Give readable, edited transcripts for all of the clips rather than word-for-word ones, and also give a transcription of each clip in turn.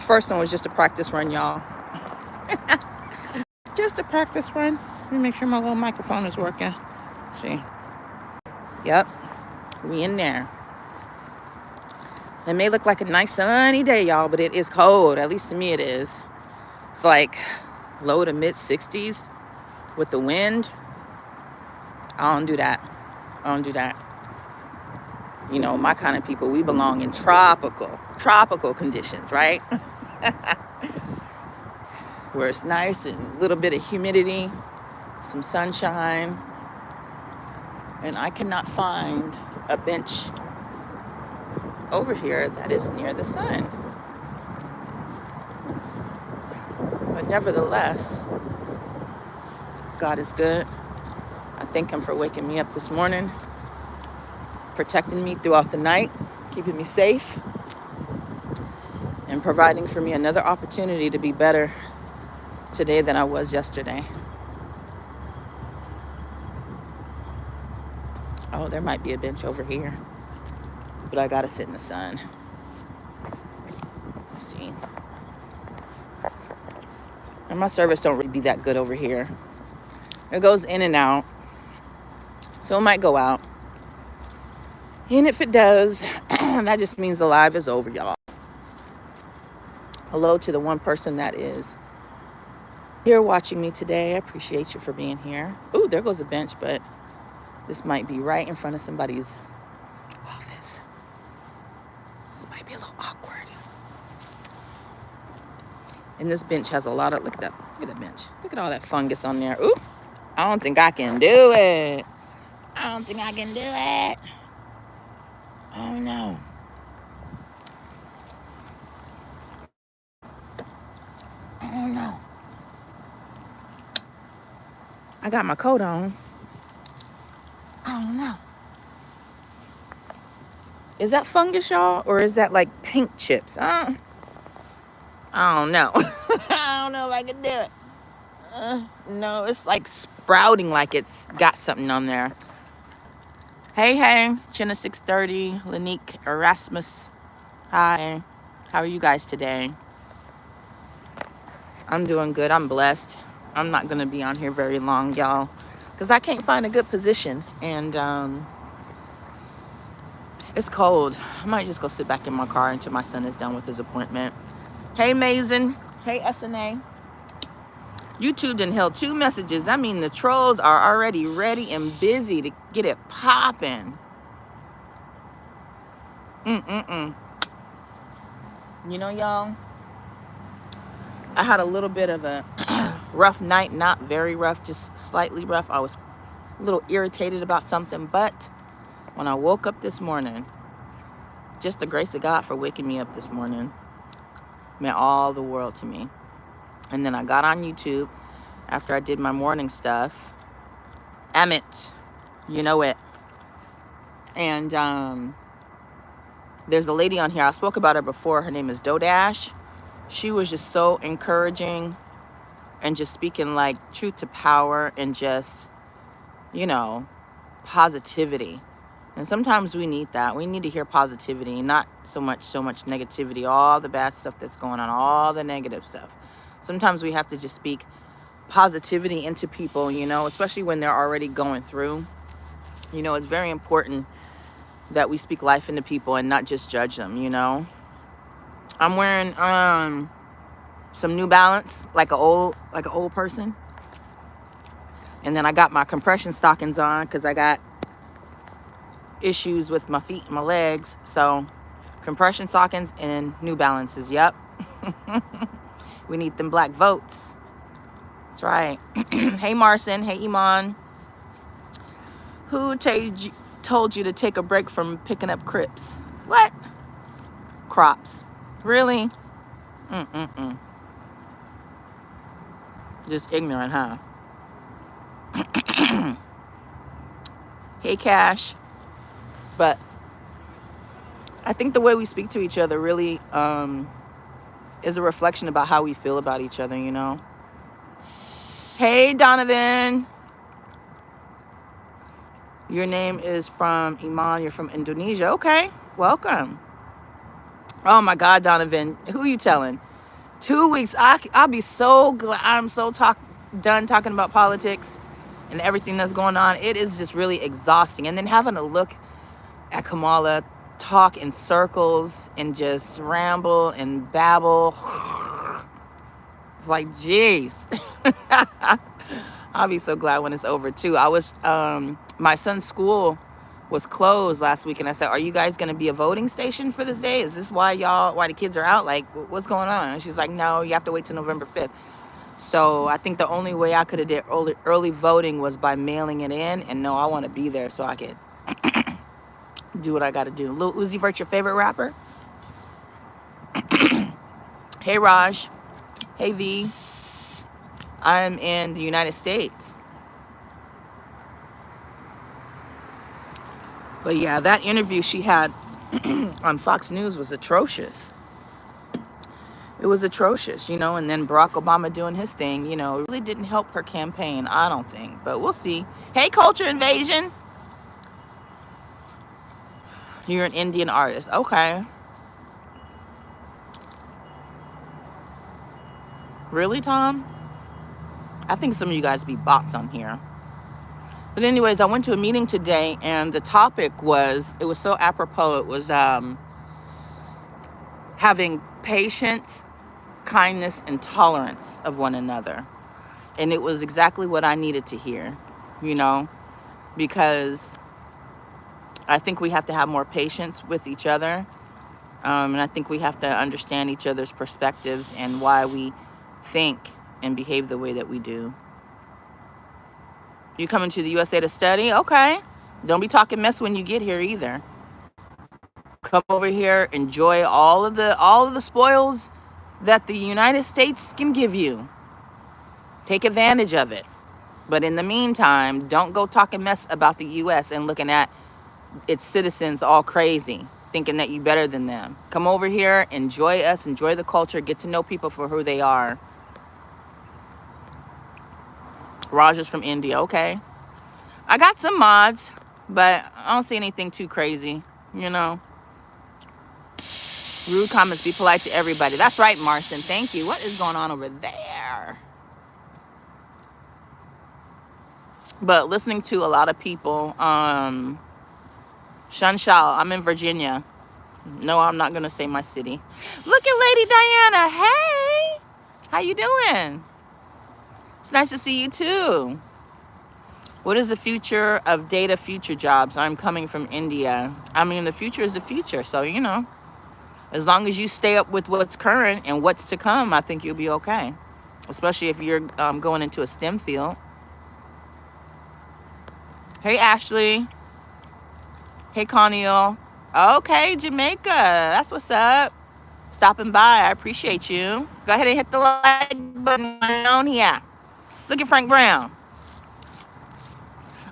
First one was just a practice run, y'all. Just a practice run. Let me make sure my little microphone is working. See. Yep. We in there. It may look like a nice sunny day, y'all, but it is cold. At least to me it is. It's like low to mid 60s with the wind. I don't do that. You know, my kind of people, we belong in tropical conditions, right? Where it's nice and a little bit of humidity, some sunshine. And I cannot find a bench over here that is near the sun. But nevertheless, God is good. I thank him for waking me up this morning, protecting me throughout the night, keeping me safe, and providing for me another opportunity to be better today than I was yesterday. Oh, there might be a bench over here, but I gotta sit in the sun. Let's see. And my service don't really be that good over here. It goes in and out, so it might go out. And if it does, that just means the live is over, y'all. Hello to the one person that is here watching me today. I appreciate you for being here. Ooh, there goes a bench, but this might be right in front of somebody's office. This might be a little awkward. And this bench has a lot of, look at that bench. Look at all that fungus on there. Ooh, I don't think I can do it. Oh no. Oh no. I got my coat on. Oh no. Is that fungus, y'all? Or is that like paint chips? I don't know. I don't know if I can do it. No, it's like sprouting like it's got something on there. Hey, Chinna 630, Lanique, Erasmus. Hi. How are you guys today? I'm doing good. I'm blessed. I'm not going to be on here very long, y'all, because I can't find a good position. And it's cold. I might just go sit back in my car until my son is done with his appointment. Hey, Mason. Hey, SNA. YouTube done held 2 messages. I mean, the trolls are already ready and busy to get it popping. You know, y'all, I had a little bit of a rough night. Not very rough, just slightly rough. I was a little irritated about something, but when I woke up this morning, just the grace of God for waking me up this morning meant all the world to me. And then I got on YouTube after I did my morning stuff. Emmett, you know it. And there's a lady on here. I spoke about her before. Her name is Dodash. She was just so encouraging and just speaking like truth to power and just, you know, positivity. And sometimes we need that. We need to hear positivity, not so much negativity, all the bad stuff that's going on, all the negative stuff. Sometimes we have to just speak positivity into people, you know, especially when they're already going through. You know, it's very important that we speak life into people and not just judge them, you know. I'm wearing some New Balance, like an old person. And then I got my compression stockings on because I got issues with my feet and my legs. So compression stockings and New Balances. Yep. We need them black votes. That's right. Hey, Marcin. Hey, Iman. Who told you to take a break from picking up crips? What? Crops. Really? Just ignorant, huh? Hey, Cash. But I think the way we speak to each other really is a reflection about how we feel about each other, you know? Hey, Donovan. Your name is from Iman. You're from Indonesia. Okay, welcome. Oh, my God, Donovan. Who are you telling? 2 weeks. I'll be so glad. I'm so done talking about politics and everything that's going on. It is just really exhausting. And then having to look at Kamala talk in circles and just ramble and babble. It's like, geez. I'll be so glad when it's over too. I was, my son's school was closed last week, and I said, are you guys going to be a voting station for this day? Is this why the kids are out? Like, what's going on? And she's like, no, you have to wait till November 5th. So I think the only way I could have did early voting was by mailing it in. And no, I want to be there so I could do what I got to do. Lil Uzi Vert, your favorite rapper? Hey, Raj. Hey, V. I'm in the United States. But yeah, that interview she had on Fox News was atrocious. It was atrocious, you know, and then Barack Obama doing his thing, you know, it really didn't help her campaign, I don't think, but we'll see. Hey, Culture Invasion. You're an Indian artist. Okay. Really, Tom? I think some of you guys be bots on here. But anyways, I went to a meeting today, and the topic was, it was so apropos, it was having patience, kindness, and tolerance of one another. And it was exactly what I needed to hear, you know, because I think we have to have more patience with each other. And I think we have to understand each other's perspectives and why we think and behave the way that we do. You coming to the USA to study? Okay. Don't be talking mess when you get here either. Come over here, enjoy all of the spoils that the United States can give you. Take advantage of it. But in the meantime, don't go talking mess about the US and looking at its citizens all crazy, thinking that you're better than them. Come over here, enjoy us, enjoy the culture, get to know people for who they are. Raj is from India. Okay. I got some mods, but I don't see anything too crazy, you know. Rude comments, be polite to everybody. That's right, Marston. Thank you. What is going on over there? But listening to a lot of people, Shanshal, I'm in Virginia. No, I'm not going to say my city. Look at Lady Diana. Hey, how you doing? It's nice to see you too. What is the future of data future jobs? I'm coming from India. I mean, the future is the future. So, you know, as long as you stay up with what's current and what's to come, I think you'll be okay. Especially if you're going into a STEM field. Hey, Ashley. Hey, Conneal. Okay, Jamaica. That's what's up. Stopping by. I appreciate you. Go ahead and hit the like button on here. Look at Frank Brown.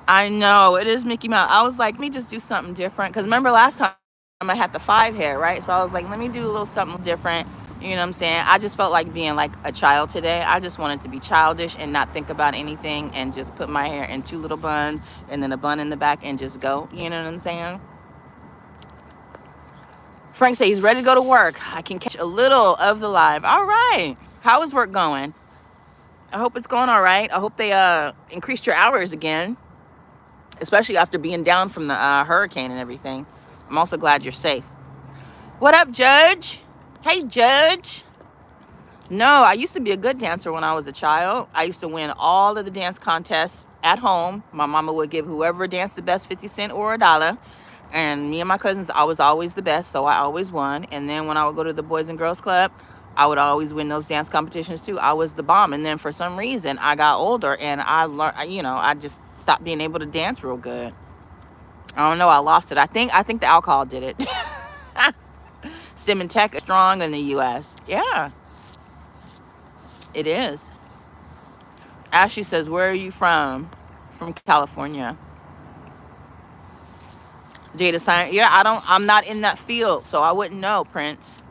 I know. It is Mickey Mouse. I was like, let me just do something different. Because remember last time I had the 5 hair, right? So I was like, let me do a little something different. You know what I'm saying? I just felt like being like a child today. I just wanted to be childish and not think about anything and just put my hair in 2 little buns and then a bun in the back and just go. You know what I'm saying? Frank said he's ready to go to work. I can catch a little of the live. All right. How is work going? I hope it's going all right. I hope they increased your hours again, especially after being down from the hurricane and everything. I'm also glad you're safe. What up, Judge? Hey, Judge. No, I used to be a good dancer when I was a child. I used to win all of the dance contests at home. My mama would give whoever danced the best 50 cents or $1. And me and my cousins, I was always the best, so I always won. And then when I would go to the Boys and Girls Club, I would always win those dance competitions too. I was the bomb. And then for some reason, I got older and I learned, you know, I just stopped being able to dance real good. I don't know. I lost it. I think the alcohol did it. STEM and tech is strong in the U.S. Yeah, it is. Ashley says, where are you from? From California. Data science. Yeah, I'm not in that field, so I wouldn't know, Prince.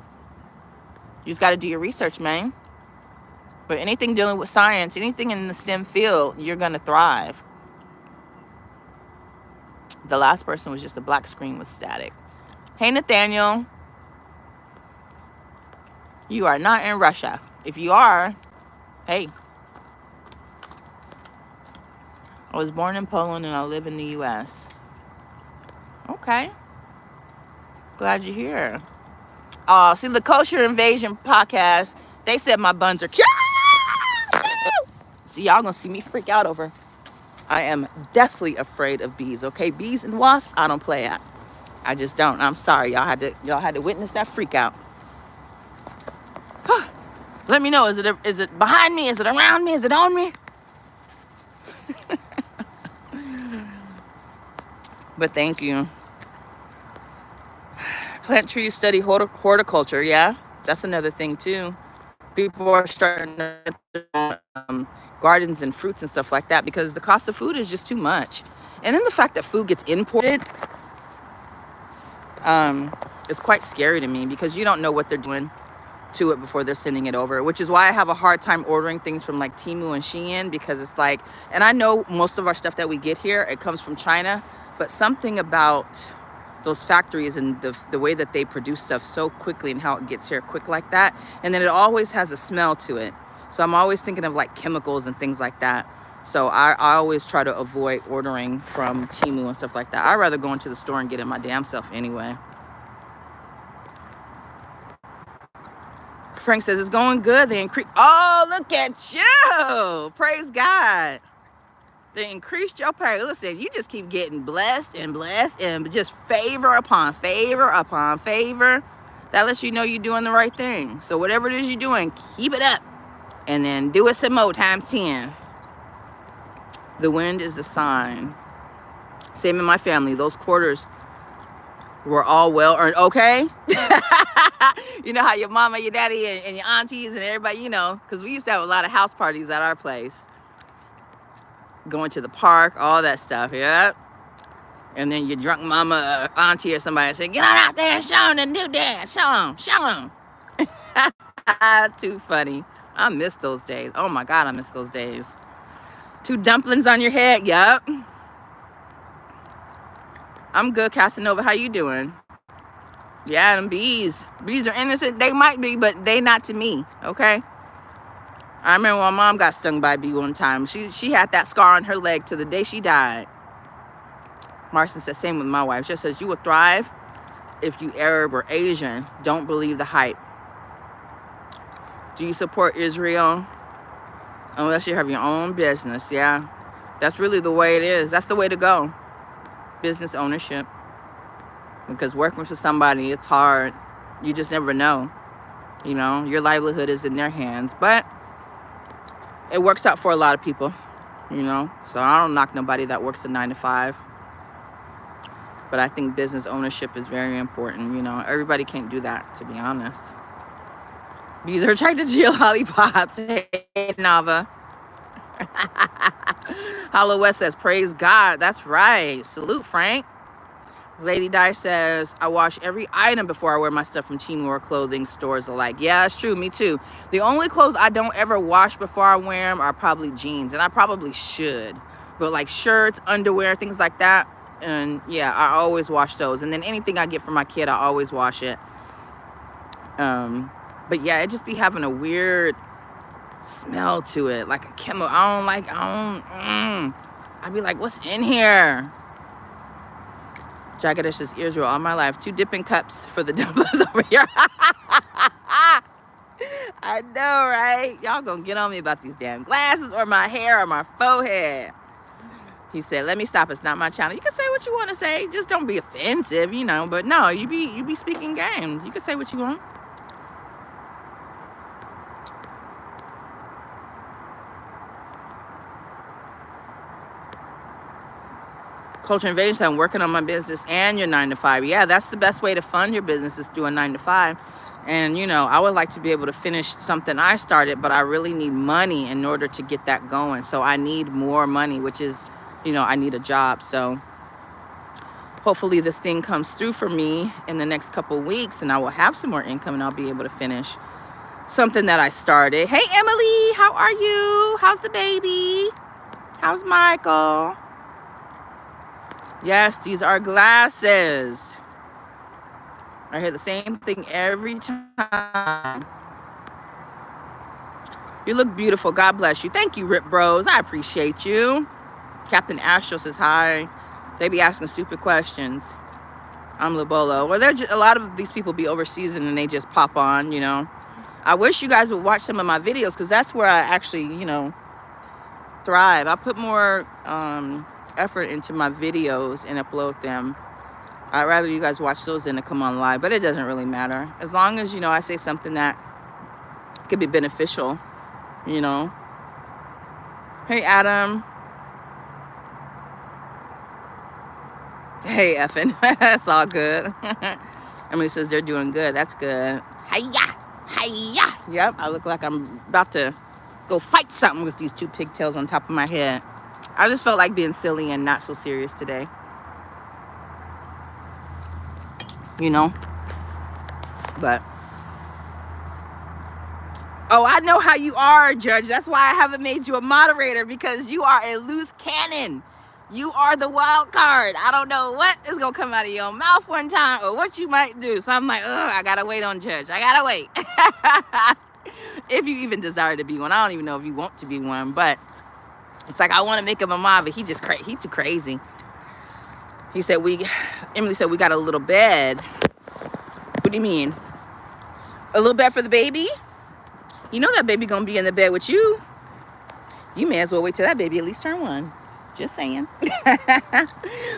You just got to do your research, man. But anything dealing with science, anything in the STEM field, you're going to thrive. The last person was just a black screen with static. Hey, Nathaniel. You are not in Russia. If you are, hey, I was born in Poland and I live in the US. Okay. Glad you're here. Oh, see, the Kosher Invasion podcast, they said my buns are cute. See, y'all gonna see me freak out over. I am deathly afraid of bees, okay? Bees and wasps, I don't play at. I just don't. I'm sorry. Y'all had to witness that freak out. Let me know. Is it behind me? Is it around me? Is it on me? But thank you. Plant trees, study horticulture. Yeah, that's another thing too. People are starting to gardens and fruits and stuff like that because the cost of food is just too much. And then the fact that food gets imported is quite scary to me because you don't know what they're doing to it before they're sending it over, which is why I have a hard time ordering things from like Temu and Shein, because it's like, and I know most of our stuff that we get here, it comes from China, but something about those factories and the way that they produce stuff so quickly and how it gets here quick like that, and then it always has a smell to it. So I'm always thinking of like chemicals and things like that. So I always try to avoid ordering from Temu and stuff like that. I'd rather go into the store and get it my damn self anyway. Frank says, it's going good. They increase. Oh, look at you. Praise God. They increased your pay. Listen, you just keep getting blessed and just favor upon favor upon favor. That lets you know you're doing the right thing. So whatever it is you're doing, keep it up. And then do it some more times 10. The wind is the sign. Same in my family. Those quarters were all well earned. Okay? You know how your mama, your daddy, and your aunties and everybody, you know, because we used to have a lot of house parties at our place. Going to the park, all that stuff, yeah. And then your drunk mama, auntie, or somebody say, get on out there and show them the new dance. Show them. Too funny. I miss those days. Oh my God, I miss those days. 2 dumplings on your head, yup. I'm good, Casanova. How you doing? Yeah, them bees. Bees are innocent. They might be, but they not to me, okay? I remember my mom got stung by a bee one time. She had that scar on her leg to the day she died. Marcy says, same with my wife. She says, you will thrive if you Arab or Asian. Don't believe the hype. Do you support Israel? Unless you have your own business, yeah. That's really the way it is. That's the way to go. Business ownership. Because working for somebody, it's hard. You just never know. You know, your livelihood is in their hands. But it works out for a lot of people, you know. So I don't knock nobody that works a 9 to 5. But I think business ownership is very important, you know. Everybody can't do that, to be honest. Bees are attracted to your lollipops. Hey, Nava. Hollow West says, praise God. That's right. Salute, Frank. Lady Di says, I wash every item before I wear my stuff from Temu or clothing stores alike. Yeah, it's true. Me too. The only clothes I don't ever wash before I wear them are probably jeans. And I probably should. But like shirts, underwear, things like that. And yeah, I always wash those. And then anything I get from my kid, I always wash it. But yeah, it just be having a weird smell to it. Like a chemical. I'd be like, what's in here? Jagadish says, Israel all my life. 2 dipping cups for the dumplings over here. I know, right? Y'all gonna get on me about these damn glasses or my hair or my forehead. He said, let me stop. It's not my channel. You can say what you want to say. Just don't be offensive, you know. But no, you be speaking game. You can say what you want. Culture Invasion, I'm working on my business and your 9 to 5. Yeah, that's the best way to fund your business is through a 9 to 5. And, you know, I would like to be able to finish something I started, but I really need money in order to get that going. So I need more money, which is, you know, I need a job. So hopefully this thing comes through for me in the next couple weeks and I will have some more income and I'll be able to finish something that I started. Hey, Emily, how are you? How's the baby? How's Michael? Yes, these are glasses. I hear the same thing every time. You look beautiful. God bless you. Thank you, Rip Bros. I appreciate you. Captain Astro says hi. They be asking stupid questions. I'm Lobolo. Well, a lot of these people be overseas and they just pop on, you know. I wish you guys would watch some of my videos because that's where I actually, you know, thrive. I put more effort into my videos and upload them. I'd rather you guys watch those than to come on live, but it doesn't really matter. As long as, you know, I say something that could be beneficial, you know. Hey, Adam. Hey, effing. That's all good. Emily says they're doing good. That's good. Hiya. Hiya. Yep, I look like I'm about to go fight something with these 2 pigtails on top of my head. I just felt like being silly and not so serious today. You know? But. Oh, I know how you are, Judge. That's why I haven't made you a moderator, because you are a loose cannon. You are the wild card. I don't know what is going to come out of your mouth one time or what you might do. So I'm like, ugh, I got to wait on Judge. I got to wait. If you even desire to be one. I don't even know if you want to be one, but it's like I want to make him a mod, but he too crazy. He said Emily said we got a little bed. What do you mean? A little bed for the baby? You know that baby going to be in the bed with you. You may as well wait till that baby at least turn 1. Just saying.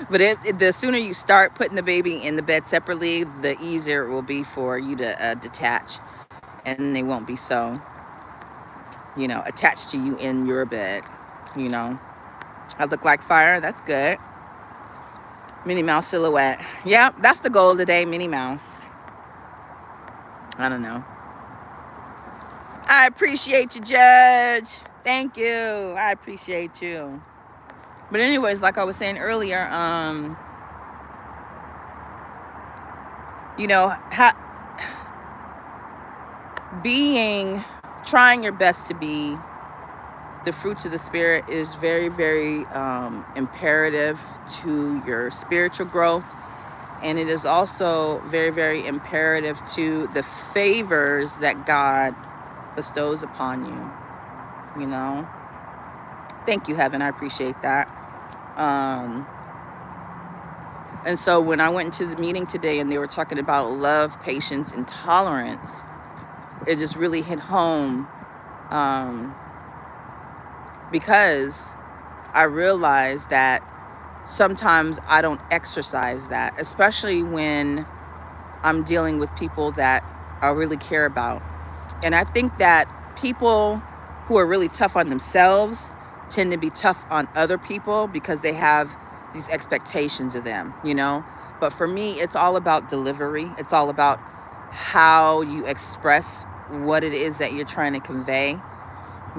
But the sooner you start putting the baby in the bed separately, the easier it will be for you to detach. And they won't be so, you know, attached to you in your bed, you know. I look like fire. That's good. Minnie Mouse silhouette. Yeah, that's the goal today, Minnie Mouse. I don't know. I appreciate you, Judge. Thank you. I appreciate you. But anyways, like I was saying earlier, you know, trying your best to be the fruits of the Spirit is very, very imperative to your spiritual growth. And it is also very, very imperative to the favors that God bestows upon you, you know. Thank you, Heaven. I appreciate that. And so when I went into the meeting today and they were talking about love, patience, and tolerance, it just really hit home, because I realized that sometimes I don't exercise that, especially when I'm dealing with people that I really care about. And I think that people who are really tough on themselves tend to be tough on other people because they have these expectations of them, you know. But for me, it's all about delivery. It's all about how you express what it is that you're trying to convey.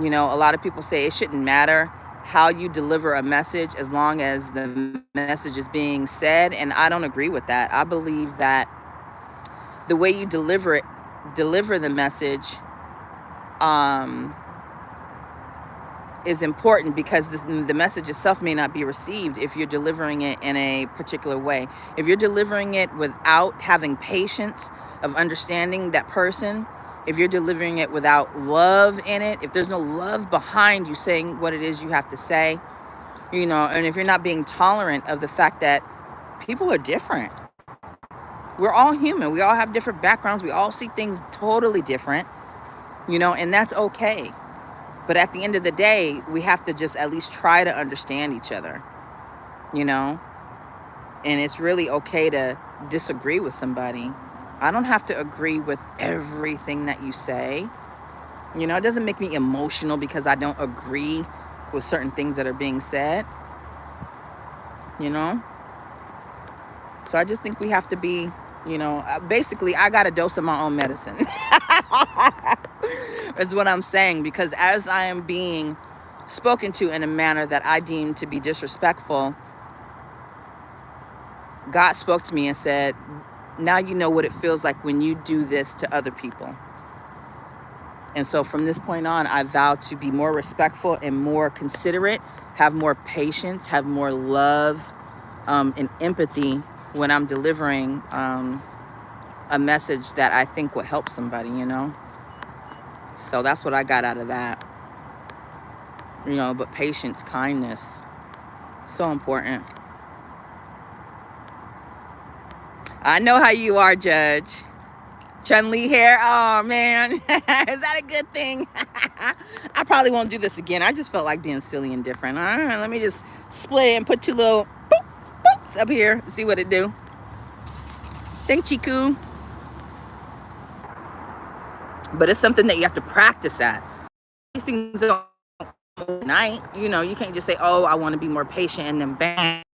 You know, a lot of people say it shouldn't matter how you deliver a message as long as the message is being said. And I don't agree with that. I believe that the way you deliver the message is important, because the message itself may not be received if you're delivering it in a particular way. If you're delivering it without having patience of understanding that person, if you're delivering it without love in it, if there's no love behind you saying what it is you have to say, you know, and if you're not being tolerant of the fact that people are different. We're all human. We all have different backgrounds. We all see things totally different, you know, and that's okay. But at the end of the day, we have to just at least try to understand each other, you know? And it's really okay to disagree with somebody. I don't have to agree with everything that you say. You know, it doesn't make me emotional because I don't agree with certain things that are being said, you know? So I just think we have to be, you know, basically I got a dose of my own medicine. Is what I'm saying, because as I am being spoken to in a manner that I deem to be disrespectful, God spoke to me and said, now you know what it feels like when you do this to other people. And so from this point on, I vow to be more respectful and more considerate, have more patience, have more love and empathy when I'm delivering a message that I think will help somebody, you know? So that's what I got out of that. you know, but patience, kindness, so important. I know how you are, Judge. Chun-Li hair, oh man. Is that a good thing? I probably won't do this again. I just felt like being silly and different. All right, let me just split it and put two little boop, boops up here. See what it do. Thank Chiku. But it's something that you have to practice at. These things don't overnight. You know, you can't just say, oh, I want to be more patient, and then bang,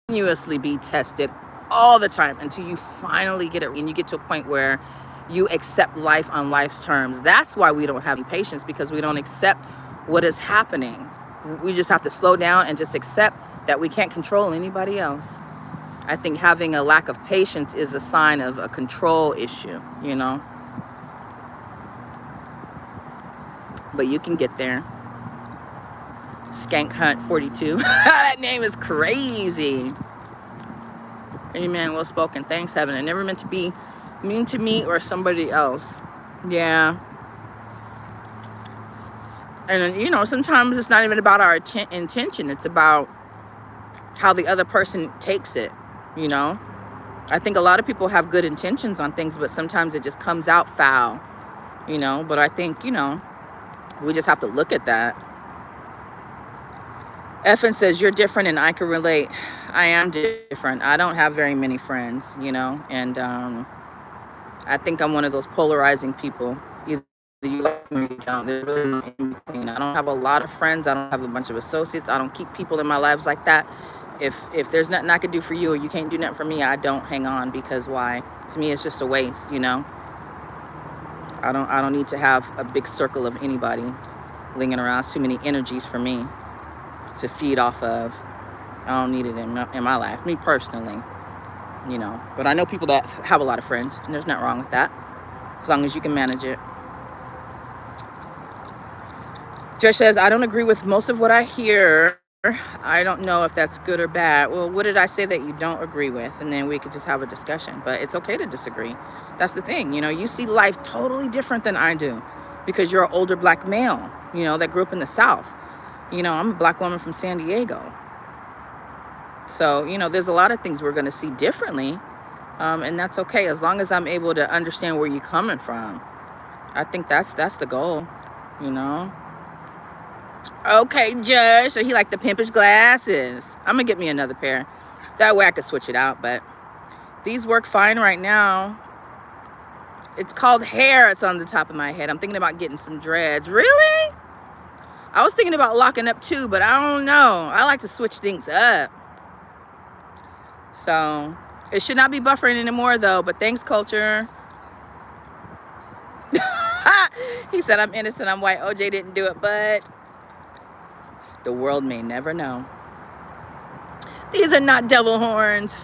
continuously be tested all the time until you finally get it, and you get to a point where you accept life on life's terms. That's why we don't have any patience, because we don't accept what is happening. We just have to slow down and just accept that we can't control anybody else. I think having a lack of patience is a sign of a control issue, you know. But you can get there. Skank Hunt 42. That name is crazy. Amen. Well spoken. Thanks, heaven. I never meant to be mean to me or somebody else. Yeah. And, you know, sometimes it's not even about our intention. It's about how the other person takes it, you know. I think a lot of people have good intentions on things, but sometimes it just comes out foul, you know. But I think, you know, we just have to look at that. Effin says, you're different and I can relate. I am different. I don't have very many friends, you know. And I think I'm one of those polarizing people. Either you like me or you don't. There's really no in between. I don't have a lot of friends. I don't have a bunch of associates. I don't keep people in my lives like that. If there's nothing I can do for you or you can't do nothing for me, I don't hang on, because why? To me, it's just a waste, you know. I don't need to have a big circle of anybody lingering around. It's too many energies for me to feed off of. I don't need it in my life, me personally, you know. But I know people that have a lot of friends, and there's nothing wrong with that, as long as you can manage it. Josh says, I don't agree with most of what I hear. I don't know if that's good or bad. Well, what did I say that you don't agree with? And then we could just have a discussion. But it's okay to disagree. That's the thing. You know, you see life totally different than I do, because you're an older black male, you know, that grew up in the South. You know, I'm a black woman from San Diego. So, you know, there's a lot of things we're going to see differently. And that's okay, as long as I'm able to understand where you're coming from. I think that's the goal, you know. Okay, Judge. So he liked the pimpish glasses. I'm going to get me another pair. That way I could switch it out. But these work fine right now. It's called hair. It's on the top of my head. I'm thinking about getting some dreads. Really? I was thinking about locking up too, but I don't know. I like to switch things up. So it should not be buffering anymore though. But thanks, culture. He said, I'm innocent. I'm white. OJ didn't do it, but the world may never know. These are not devil horns.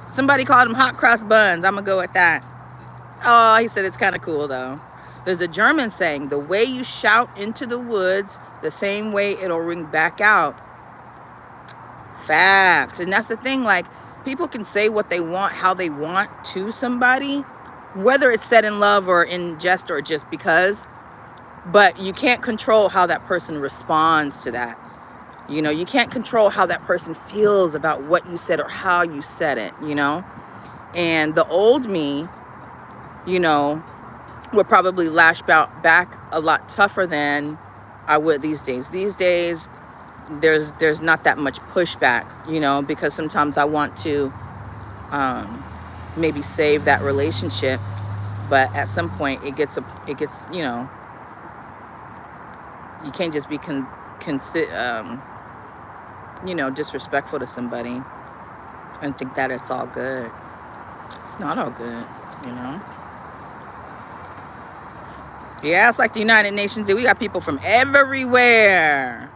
Somebody called them hot cross buns. I'm going to go with that. Oh, he said it's kind of cool, though. There's a German saying, the way you shout into the woods, the same way it'll ring back out. Facts. And that's the thing. Like, people can say what they want, how they want to somebody, whether it's said in love or in jest or just because. But you can't control how that person responds to that. You know, you can't control how that person feels about what you said or how you said it, you know. And the old me, you know, would probably lash back a lot tougher than I would these days. These days, there's not that much pushback, you know, because sometimes I want to maybe save that relationship. But at some point, it gets, you know, you can't just be you know, disrespectful to somebody and think that it's all good. It's not all good, you know. Yeah, it's like the United Nations. We got people from everywhere.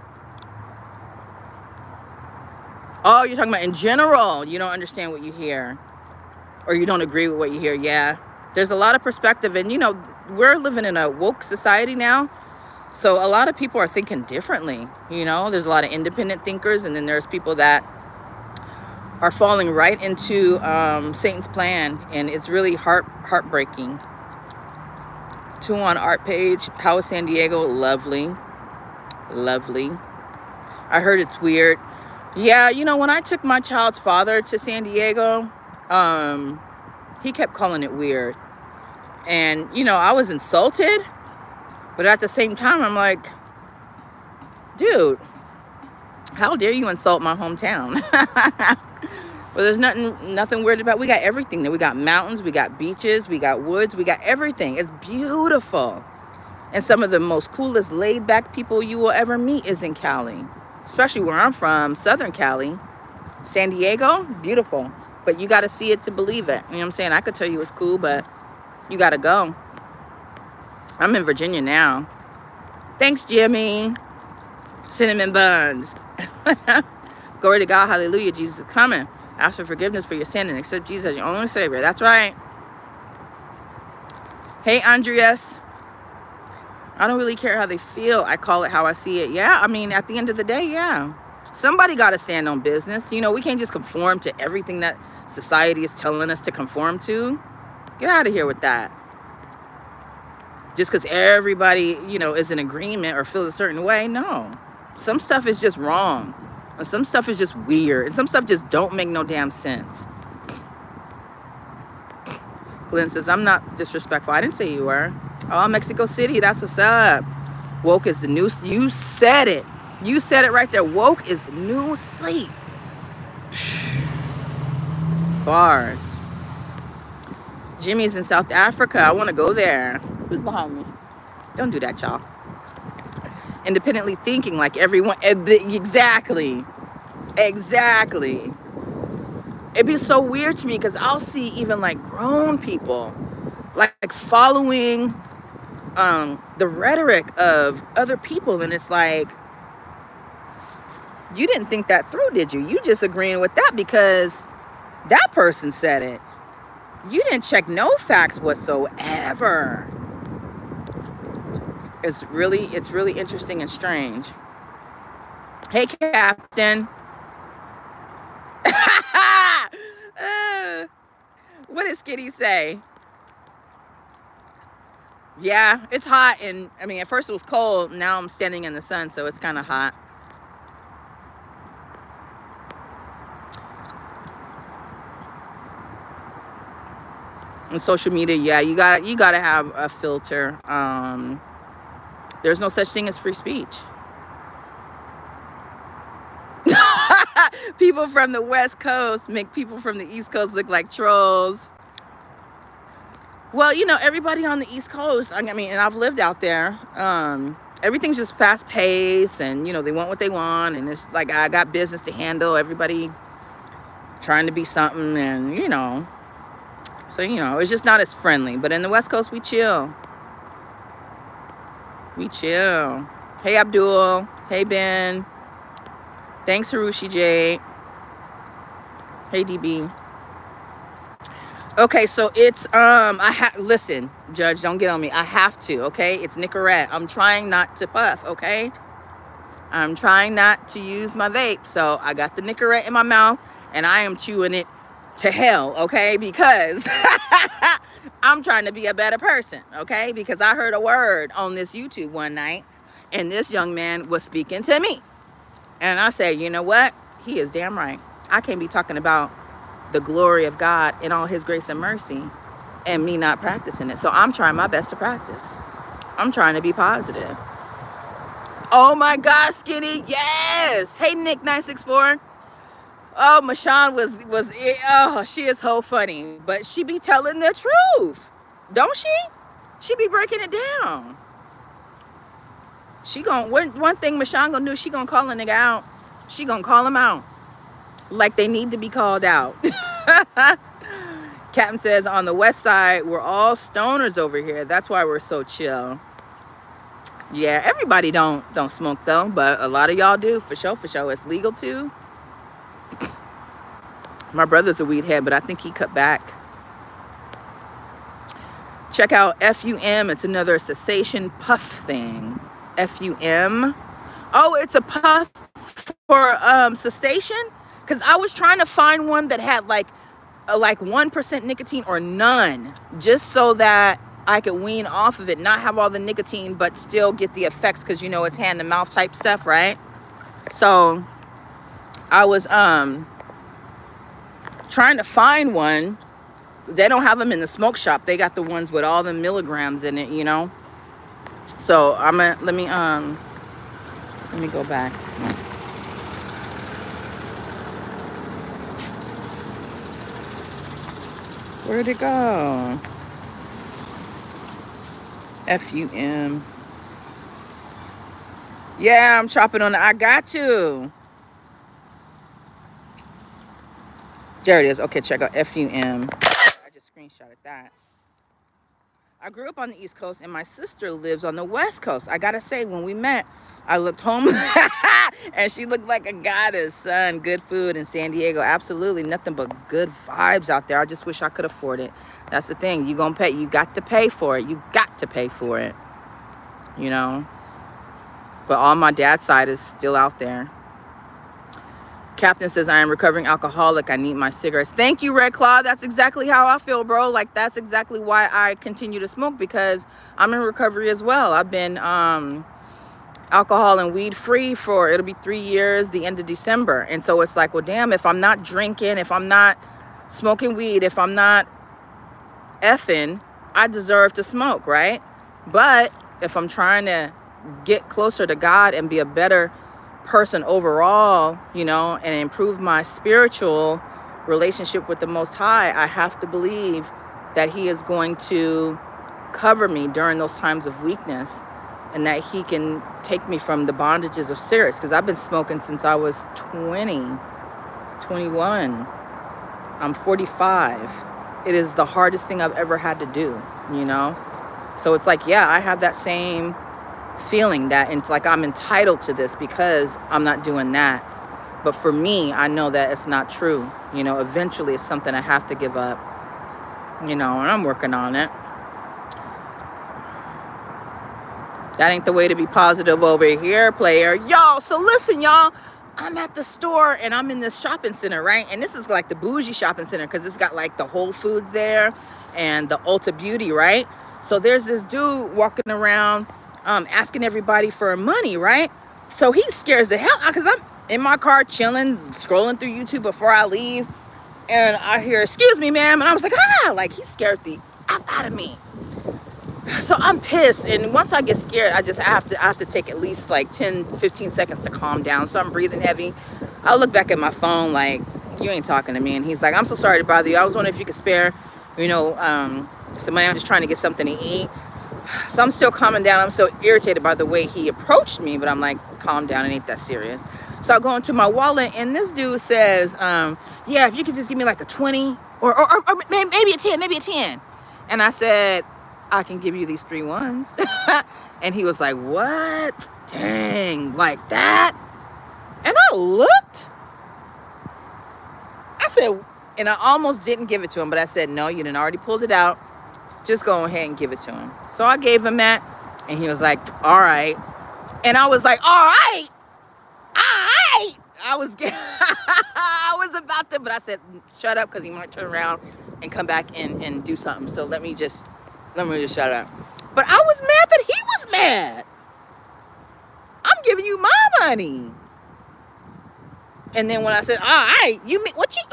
Oh, you're talking about in general. You don't understand what you hear, or you don't agree with what you hear. Yeah, there's a lot of perspective, and you know, we're living in a woke society now. So a lot of people are thinking differently, you know. There's a lot of independent thinkers, and then there's people that are falling right into Satan's plan, and it's really heartbreaking. 2 on art page. How is San Diego? Lovely. Lovely. I heard it's weird. Yeah, you know, when I took my child's father to San Diego, he kept calling it weird. And, you know, I was insulted. But at the same time, I'm like, dude, how dare you insult my hometown? Well, there's nothing weird about it. We got everything there. We got mountains, we got beaches, we got woods, we got everything. It's beautiful. And some of the most coolest laid back people you will ever meet is in Cali. Especially where I'm from, Southern Cali. San Diego, beautiful. But you got to see it to believe it. You know what I'm saying? I could tell you it's cool, but you got to go. I'm in Virginia now. Thanks, Jimmy. Cinnamon buns. Glory to God. Hallelujah. Jesus is coming. Ask for forgiveness for your sin and accept Jesus as your only Savior. That's right. Hey, Andreas. I don't really care how they feel. I call it how I see it. Yeah, I mean, at the end of the day, yeah. Somebody got to stand on business. You know, we can't just conform to everything that society is telling us to conform to. Get out of here with that. Just because everybody, you know, is in agreement or feels a certain way. No. Some stuff is just wrong. And some stuff is just weird. And some stuff just don't make no damn sense. Glenn says, I'm not disrespectful. I didn't say you were. Oh, Mexico City, that's what's up. Woke is the new, you said it. You said it right there. Woke is the new sleep. Bars. Jimmy's in South Africa. I want to go there. Who's behind me? Don't do that, y'all. Independently thinking like everyone. Exactly. Exactly. It'd be so weird to me because I'll see even like grown people like following the rhetoric of other people, and it's like, you didn't think that through, did you? You just agreeing with that because that person said it. You didn't check no facts whatsoever. It's really interesting and strange. Hey, Captain. What did Skitty say? Yeah, it's hot, and I mean, at first it was cold. Now I'm standing in the sun, so it's kind of hot. On social media, yeah, you gotta have a filter. There's no such thing as free speech. People from the West Coast make people from the East Coast look like trolls. Well, you know, everybody on the East Coast, I mean, and I've lived out there, everything's just fast paced, and, you know, they want what they want, and it's like, I got business to handle, everybody trying to be something, and, you know, so, you know, it's just not as friendly. But in the West Coast, we chill. We chill. Hey, Abdul. Hey, Ben. Thanks, Harushi J. Hey, DB. Okay, so it's, listen, Judge, don't get on me. I have to, okay? It's Nicorette. I'm trying not to puff, okay? I'm trying not to use my vape. So I got the Nicorette in my mouth, and I am chewing it to hell, okay? Because I'm trying to be a better person, okay? Because I heard a word on this YouTube one night, and this young man was speaking to me. And I said, you know what? He is damn right. I can't be talking about the glory of God and all his grace and mercy and me not practicing it. So I'm trying my best to practice. I'm trying to be positive. Oh my God, Skinny. Yes. Hey, Nick964. Oh, Mashawn was she is so funny, but she be telling the truth. Don't she? She be breaking it down. She one thing Mashawn gonna do, she gonna call a nigga out. She gonna call him out like they need to be called out. Captain says, on the west side, we're all stoners over here. That's why we're so chill. Yeah, everybody don't smoke though, but a lot of y'all do, for sure, for sure. It's legal too. My brother's a weed head, but I think he cut back. Check out FUM. It's another cessation puff thing. FUM. Oh, it's a puff for cessation? Because I was trying to find one that had like 1% nicotine or none, just so that I could wean off of it, not have all the nicotine, but still get the effects, because you know it's hand to mouth type stuff, right? So I was trying to find one. They don't have them in the smoke shop. They got the ones with all the milligrams in it, you know. So I'm gonna let me go back. Where'd it go? FUM. Yeah, I'm chopping on it. I got to. There it is. Okay, check out FUM. I just screenshotted that. I grew up on the East Coast, and my sister lives on the West Coast. I gotta say, when we met, I looked home, and she looked like a goddess. Son, good food in San Diego. Absolutely nothing but good vibes out there. I just wish I could afford it. That's the thing. You gonna pay. You got to pay for it. You got to pay for it. You know. But all my dad's side is still out there. Captain says, I am recovering alcoholic. I need my cigarettes. Thank you, Red Claw. That's exactly how I feel, bro. Like, that's exactly why I continue to smoke, because I'm in recovery as well. I've been alcohol and weed free for, it'll be 3 years, the end of December. And so it's like, well, damn, if I'm not drinking, if I'm not smoking weed, if I'm not effing, I deserve to smoke, right? But if I'm trying to get closer to God and be a better person overall, you know, and improve my spiritual relationship with the Most High, I have to believe that He is going to cover me during those times of weakness, and that He can take me from the bondages of cigarettes, because I've been smoking since I was 21. I'm 45. It is the hardest thing I've ever had to do, you know? So it's like, yeah, I have that same feeling that, and like I'm entitled to this because I'm not doing that. But for me, I know that it's not true. You know, eventually it's something I have to give up, you know, and I'm working on it. That ain't the way to be positive over here, player. Y'all, so listen, y'all. I'm at the store, and I'm in this shopping center, right? And this is like the bougie shopping center, because it's got like the Whole Foods there and the Ulta Beauty, right? So there's this dude walking around asking everybody for money, right? So he scares the hell out, because I'm in my car chilling, scrolling through YouTube before I leave, and I hear, excuse me, ma'am, and I was like, like he scared the F out of me. So I'm pissed, and once I get scared, I have to take at least like 10-15 seconds to calm down. So I'm breathing heavy. I look back at my phone like, you ain't talking to me. And he's like, I'm so sorry to bother you. I was wondering if you could spare, you know, some money. I'm just trying to get something to eat. So I'm still calming down. I'm still irritated by the way he approached me, but I'm like, calm down, it ain't that serious. So I go into my wallet, and this dude says, yeah, if you could just give me like a 20 or maybe a 10. And I said, I can give you these 3 ones. And he was like, what? Dang, like that? And I looked. I said, and I almost didn't give it to him, but I said, no, you done already pulled it out. Just go ahead and give it to him. So I gave him that, and he was like, all right. And I was like, all right. I was I was about to, but I said, shut up, because he might turn around and come back and do something. So let me just shut up. But I was mad that he was mad. I'm giving you my money. And then when I said, all right, you mean what you?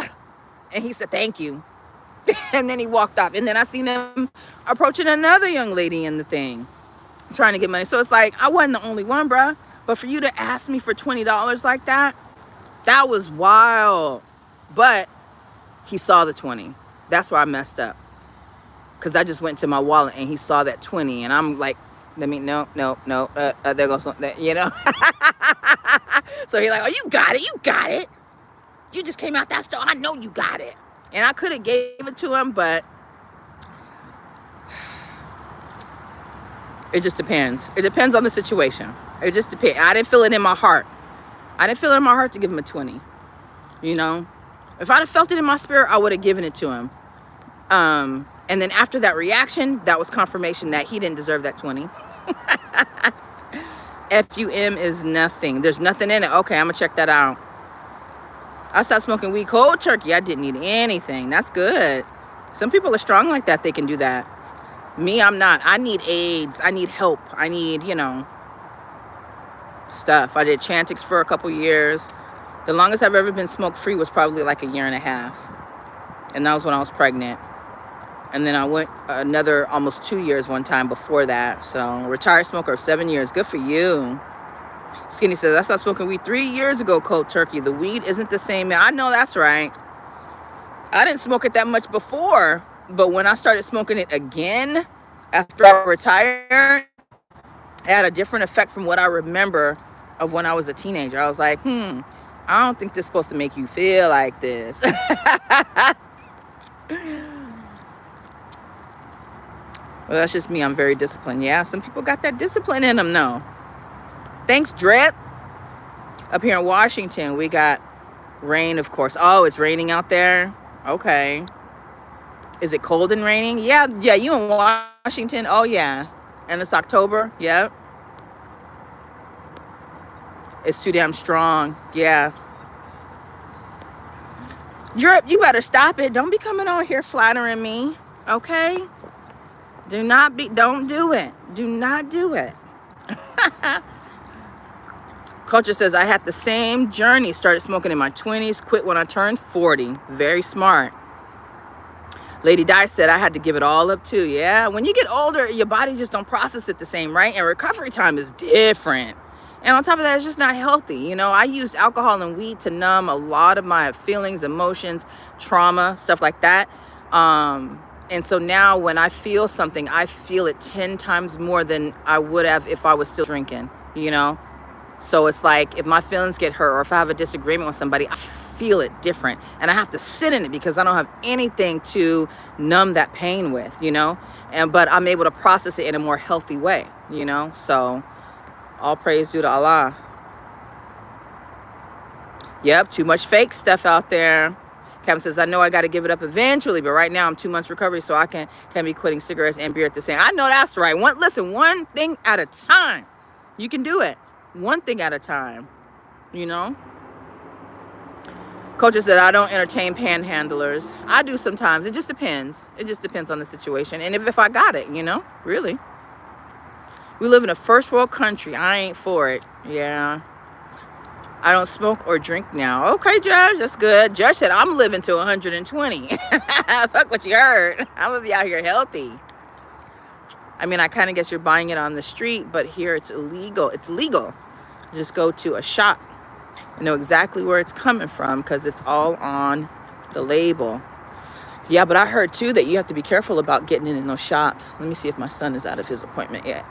And he said, thank you. And then he walked off. And then I seen him approaching another young lady in the thing, trying to get money. So it's like, I wasn't the only one, bruh. But for you to ask me for $20 like that, that was wild. But he saw the 20. That's where I messed up. Because I just went to my wallet, and he saw that 20. And I'm like, no. There goes something, you know. So he's like, oh, you got it. You just came out that store. I know you got it. And I could have gave it to him, but it just depends. It depends on the situation. It just depends. I didn't feel it in my heart. To give him a 20. You know? If I'd have felt it in my spirit, I would have given it to him. And then after that reaction, that was confirmation that he didn't deserve that 20. FUM is nothing. There's nothing in it. Okay, I'm going to check that out. I stopped smoking weed cold turkey. I didn't need anything. That's good. Some people are strong like that. They can do that. Me, I'm not. I need aids. I need help. I need, you know, stuff. I did Chantix for a couple years. The longest I've ever been smoke-free was probably like a year and a half. And that was when I was pregnant. And then I went another almost 2 years one time before that. So retired smoker of 7 years. Good for you. Skinny says, I stopped smoking weed 3 years ago, cold turkey. The weed isn't the same. I know that's right. I didn't smoke it that much before. But when I started smoking it again after I retired, it had a different effect from what I remember of when I was a teenager. I was like, I don't think this is supposed to make you feel like this. Well, that's just me. I'm very disciplined. Yeah, some people got that discipline in them, no. Thanks, Drip. Up here in Washington, we got rain, of course. Oh, it's raining out there? Okay. Is it cold and raining? Yeah, you in Washington? Oh, yeah. And it's October? Yep. It's too damn strong. Yeah. Drip, you better stop it. Don't be coming on here flattering me. Okay? Don't do it. Do not do it. Culture says, I had the same journey. Started smoking in my 20s. Quit when I turned 40. Very smart. Lady Di said, I had to give it all up too. Yeah, when you get older, your body just don't process it the same, right? And recovery time is different. And on top of that, it's just not healthy. You know, I used alcohol and weed to numb a lot of my feelings, emotions, trauma, stuff like that. And so now when I feel something, I feel it 10 times more than I would have if I was still drinking, you know? So it's like if my feelings get hurt or if I have a disagreement with somebody, I feel it different. And I have to sit in it because I don't have anything to numb that pain with, you know? But I'm able to process it in a more healthy way, you know? So all praise due to Allah. Yep, too much fake stuff out there. Kevin says, I know I got to give it up eventually, but right now I'm 2 months recovery, so I can be quitting cigarettes and beer at the same. I know that's right. Listen, one thing at a time. You can do it. One thing at a time, you know? Culture said, I don't entertain panhandlers. I do sometimes. It just depends. It just depends on the situation. And if I got it, you know, really. We live in a first world country. I ain't for it. Yeah. I don't smoke or drink now. Okay, Judge, that's good. Judge said, I'm living to 120. Fuck what you heard. I'm going to be out here healthy. I mean, I kind of guess you're buying it on the street, but here it's illegal. It's legal. Just go to a shop and know exactly where it's coming from because it's all on the label. Yeah, but I heard, too, that you have to be careful about getting in those shops. Let me see if my son is out of his appointment yet.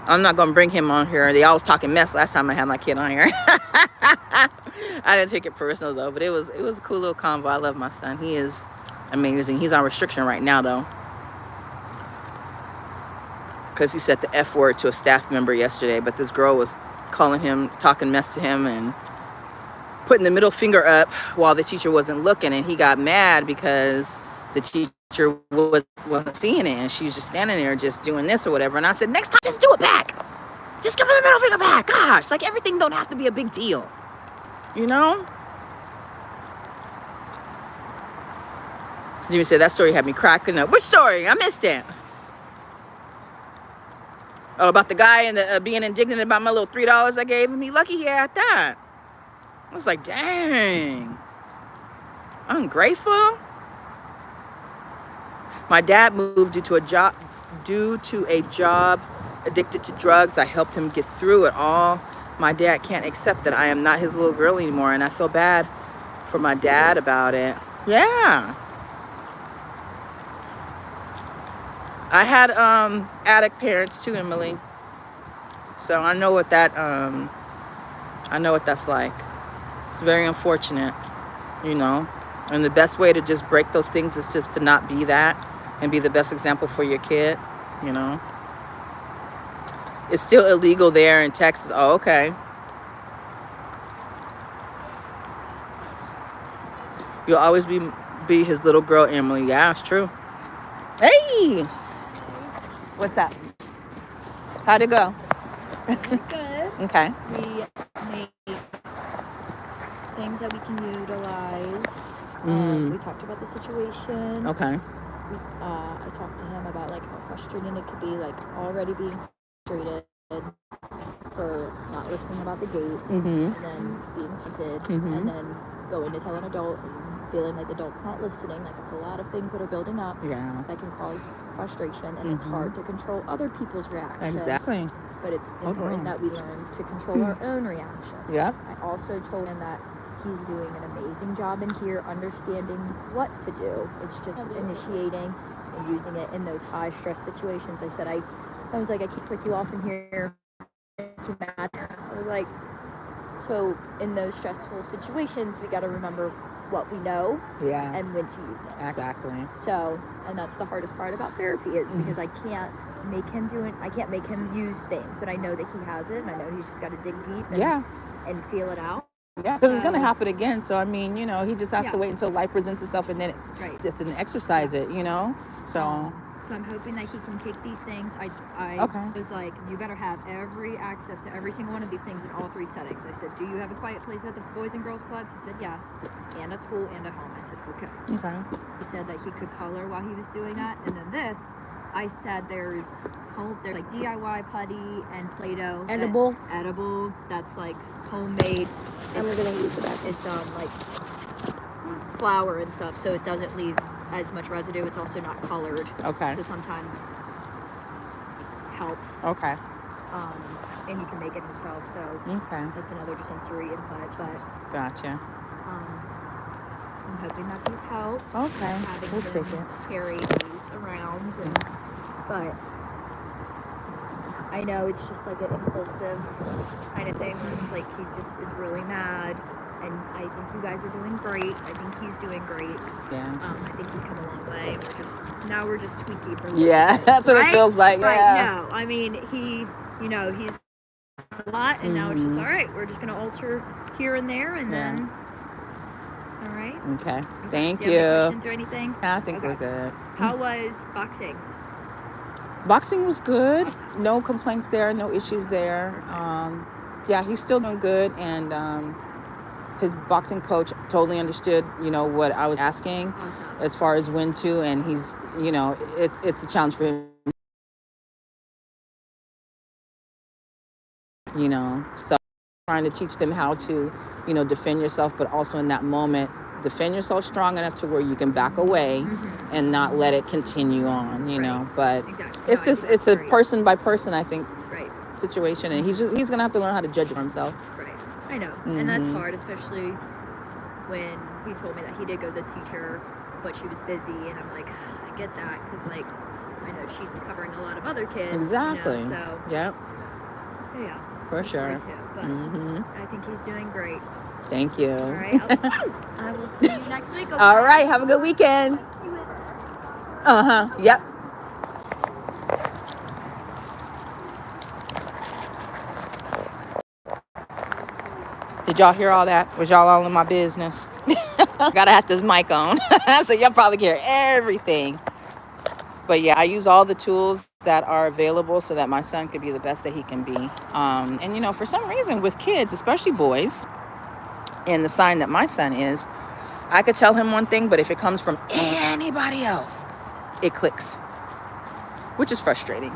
I'm not going to bring him on here. They always talking mess last time I had my kid on here. I didn't take it personal, though, but it was a cool little convo. I love my son. He is amazing. He's on restriction right now, though, because he said the F word to a staff member yesterday, but this girl was calling him, talking mess to him, and putting the middle finger up while the teacher wasn't looking, and he got mad because the teacher wasn't seeing it, and she was just standing there just doing this or whatever. And I said, next time, just do it back. Just give her the middle finger back. Gosh, like everything don't have to be a big deal, you know? Jimmy said, that story had me cracking up. Which story? I missed it. Oh, about the guy and the being indignant about my little $3 I gave him. He lucky he had that. I was like, dang. Ungrateful. My dad moved due to a job addicted to drugs. I helped him get through it all. My dad can't accept that I am not his little girl anymore, and I feel bad for my dad about it. Yeah. I had addict parents too, Emily. So I know what that's like. It's very unfortunate, you know. And the best way to just break those things is just to not be that and be the best example for your kid, you know. It's still illegal there in Texas. Oh, okay. You'll always be his little girl, Emily. Yeah, it's true. Hey! What's up? How'd it go? Good. Okay. We made things that we can utilize. We talked about the situation. Okay. I talked to him about like how frustrating it could be, like already being frustrated for not listening about the gate, and then being tempted, and then going to tell an adult and feeling like the adult's not listening. Like it's a lot of things that are building up that can cause frustration, and it's hard to control other people's reactions. Exactly. But it's important that we learn to control our own reactions. Yep. I also told him that he's doing an amazing job in here understanding what to do. It's just initiating and using it in those high stress situations. I said, I was like, I can't flick you off in here. You mad. I was like, so in those stressful situations, we got to remember what we know and when to use it. Exactly. So, and that's the hardest part about therapy is because I can't make him use things, but I know that he has it, and I know he's just got to dig deep and feel it out. Yeah, because it's going to happen again. So, I mean, you know, he just has to wait until life presents itself and then just exercise it, you know? So I'm hoping that he can take these things. I was like, you better have every access to every single one of these things in all 3 settings. I said, do you have a quiet place at the Boys and Girls Club? He said, yes. And at school and at home. I said, okay. He said that he could color while he was doing that. And then this, I said there's like DIY putty and Play-Doh. Edible. That's like homemade. And we're going to use it. It's like flour and stuff, so it doesn't leave as much residue. It's also not colored. So sometimes helps. And you can make it himself. So that's another sensory input. But gotcha. I'm hoping that these help. We'll take it. Carry these around, but I know it's just like an impulsive kind of thing where it's like he just is really mad. And I think you guys are doing great. I think he's doing great. Yeah. I think he's come a long way. We're just tweaky for that's what it feels like. No, I mean, he's a lot, and now it's just, all right, we're just going to alter here and there, and then, all right. Okay. Thank you. Do you have any questions or anything? I think we're good. How was boxing? Boxing was good. No complaints there. No issues there. He's still doing good, and his boxing coach totally understood, you know, what I was asking as far as when to, and he's, you know, it's a challenge for him, you know, so trying to teach them how to, you know, defend yourself, but also in that moment, defend yourself strong enough to where you can back away and not let it continue on, you know, but it's a person by person, I think, situation, and he's going to have to learn how to judge it for himself. I know, and that's hard, especially when he told me that he did go to the teacher, but she was busy, and I'm like, I get that, because, like, I know she's covering a lot of other kids. Exactly. You know, so yeah. For sure. But I think he's doing great. Thank you. All right. I will see you next week. Okay? All right. Have a good weekend. Yep. Did y'all hear all that? Was y'all all in my business? Gotta have this mic on. So y'all probably hear everything. But yeah, I use all the tools that are available so that my son could be the best that he can be. And you know, for some reason with kids, especially boys, and the sign that my son is, I could tell him one thing, but if it comes from anybody else, it clicks, which is frustrating.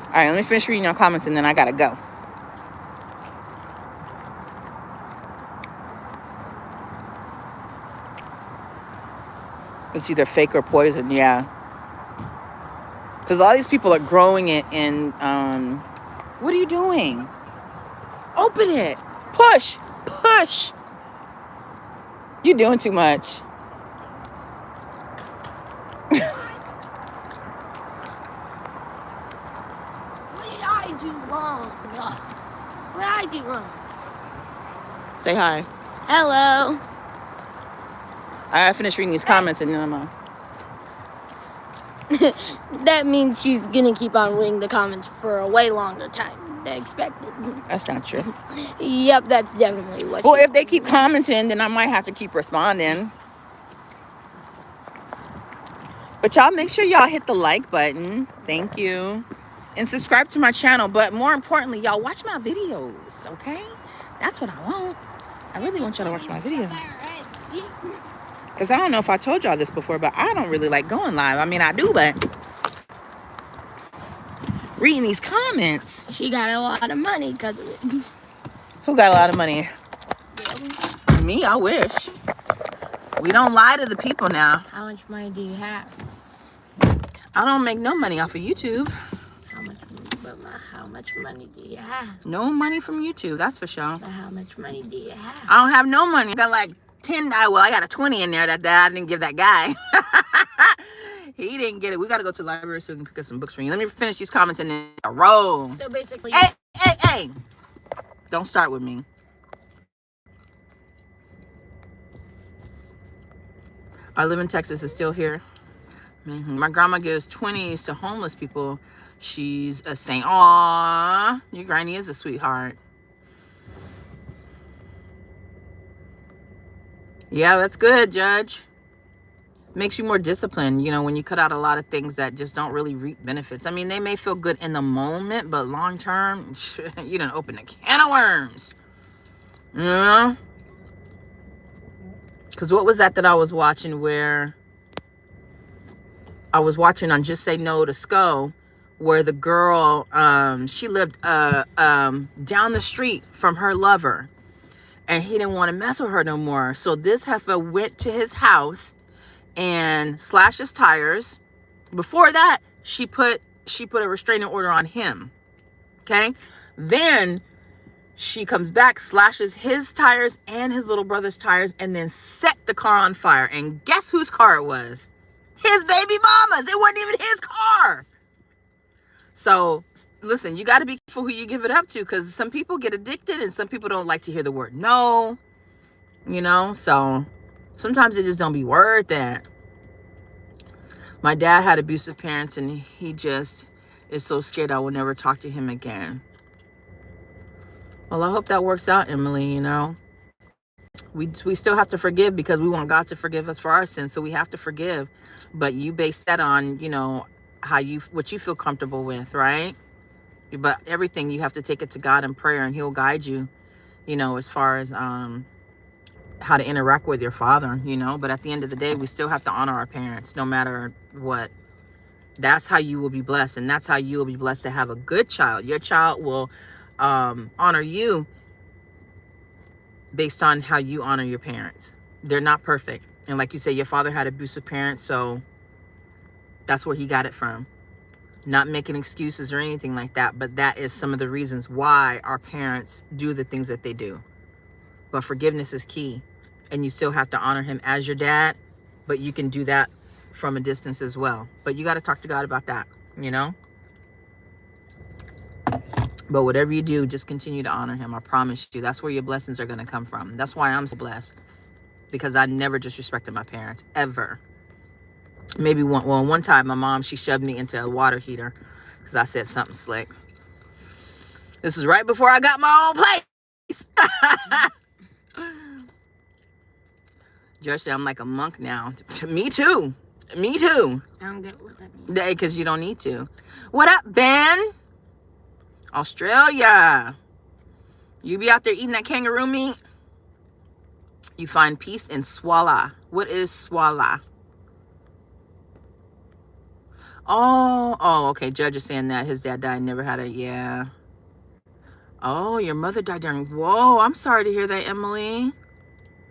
All right, let me finish reading your comments and then I gotta go. It's either fake or poison, yeah. Because all these people are growing it in, what are you doing? Open it. Push. You're doing too much. What did I do wrong? Say hi. Hello. I finished reading these comments and then I'm That means she's gonna keep on reading the comments for a way longer time than expected. That's not true. Yep, that's definitely what. Well, if they keep commenting, then I might have to keep responding. But y'all make sure y'all hit the like button. Thank you. And subscribe to my channel. But more importantly, y'all watch my videos, okay? That's what I want. I really want y'all to watch my video. Because I don't know if I told y'all this before, but I don't really like going live. I mean, I do, but reading these comments. She got a lot of money because of it. Who got a lot of money? Me, I wish. We don't lie to the people now. How much money do you have? I don't make no money off of YouTube. How much money do you have? No money from YouTube, that's for sure. But how much money do you have? I don't have no money. I got like 10. Well, I got a 20 in there that I didn't give that guy. He didn't get it. We got to go to the library so we can pick up some books for you. Let me finish these comments in a row. So basically... Hey! Don't start with me. I live in Texas. Is still here. My grandma gives 20s to homeless people. She's a saint. Aww, your granny is a sweetheart. Yeah, that's good, Judge. Makes you more disciplined, you know, when you cut out a lot of things that just don't really reap benefits. I mean, they may feel good in the moment, but long term, you done open a can of worms. You know? Because what was that I was watching where I was watching on Just Say No to SCO, where the girl, she lived down the street from her lover, and he didn't want to mess with her no more. So this heifer went to his house and slashed his tires. Before that, she put a restraining order on him. Okay? Then she comes back, slashes his tires and his little brother's tires, and then set the car on fire. And guess whose car it was? His baby mama's. It wasn't even his car. So, listen, you got to be careful who you give it up to, because some people get addicted and some people don't like to hear the word no. You know? So, sometimes it just don't be worth that. My dad had abusive parents, and he just is so scared I will never talk to him again. Well, I hope that works out, Emily, you know. We still have to forgive because we want God to forgive us for our sins, so we have to forgive. But you base that on, you know, what you feel comfortable with, right? But everything, you have to take it to God in prayer, and he'll guide you, you know, as far as how to interact with your father, you know. But at the end of the day, we still have to honor our parents no matter what. That's how you will be blessed, and that's how you will be blessed to have a good child. Your child will honor you based on how you honor your parents. They're not perfect, and like you say, your father had abusive parents, so that's where he got it from. Not making excuses or anything like that, but that is some of the reasons why our parents do the things that they do. But forgiveness is key, and you still have to honor him as your dad, but you can do that from a distance as well. But you got to talk to God about that, you know. But whatever you do, just continue to honor him. I promise you, that's where your blessings are going to come from. That's why I'm so blessed, because I never disrespected my parents, ever. Maybe one time my mom, she shoved me into a water heater because I said something slick. This is right before I got my own place. Judge said I'm like a monk now. Me too. Me too. I don't get what that means. Because you don't need to. What up, Ben? Australia. You be out there eating that kangaroo meat? You find peace in swalla. What is swalla? Oh, okay. Judge is saying that his dad died, never had a, yeah. Oh, your mother died during, whoa, I'm sorry to hear that, Emily.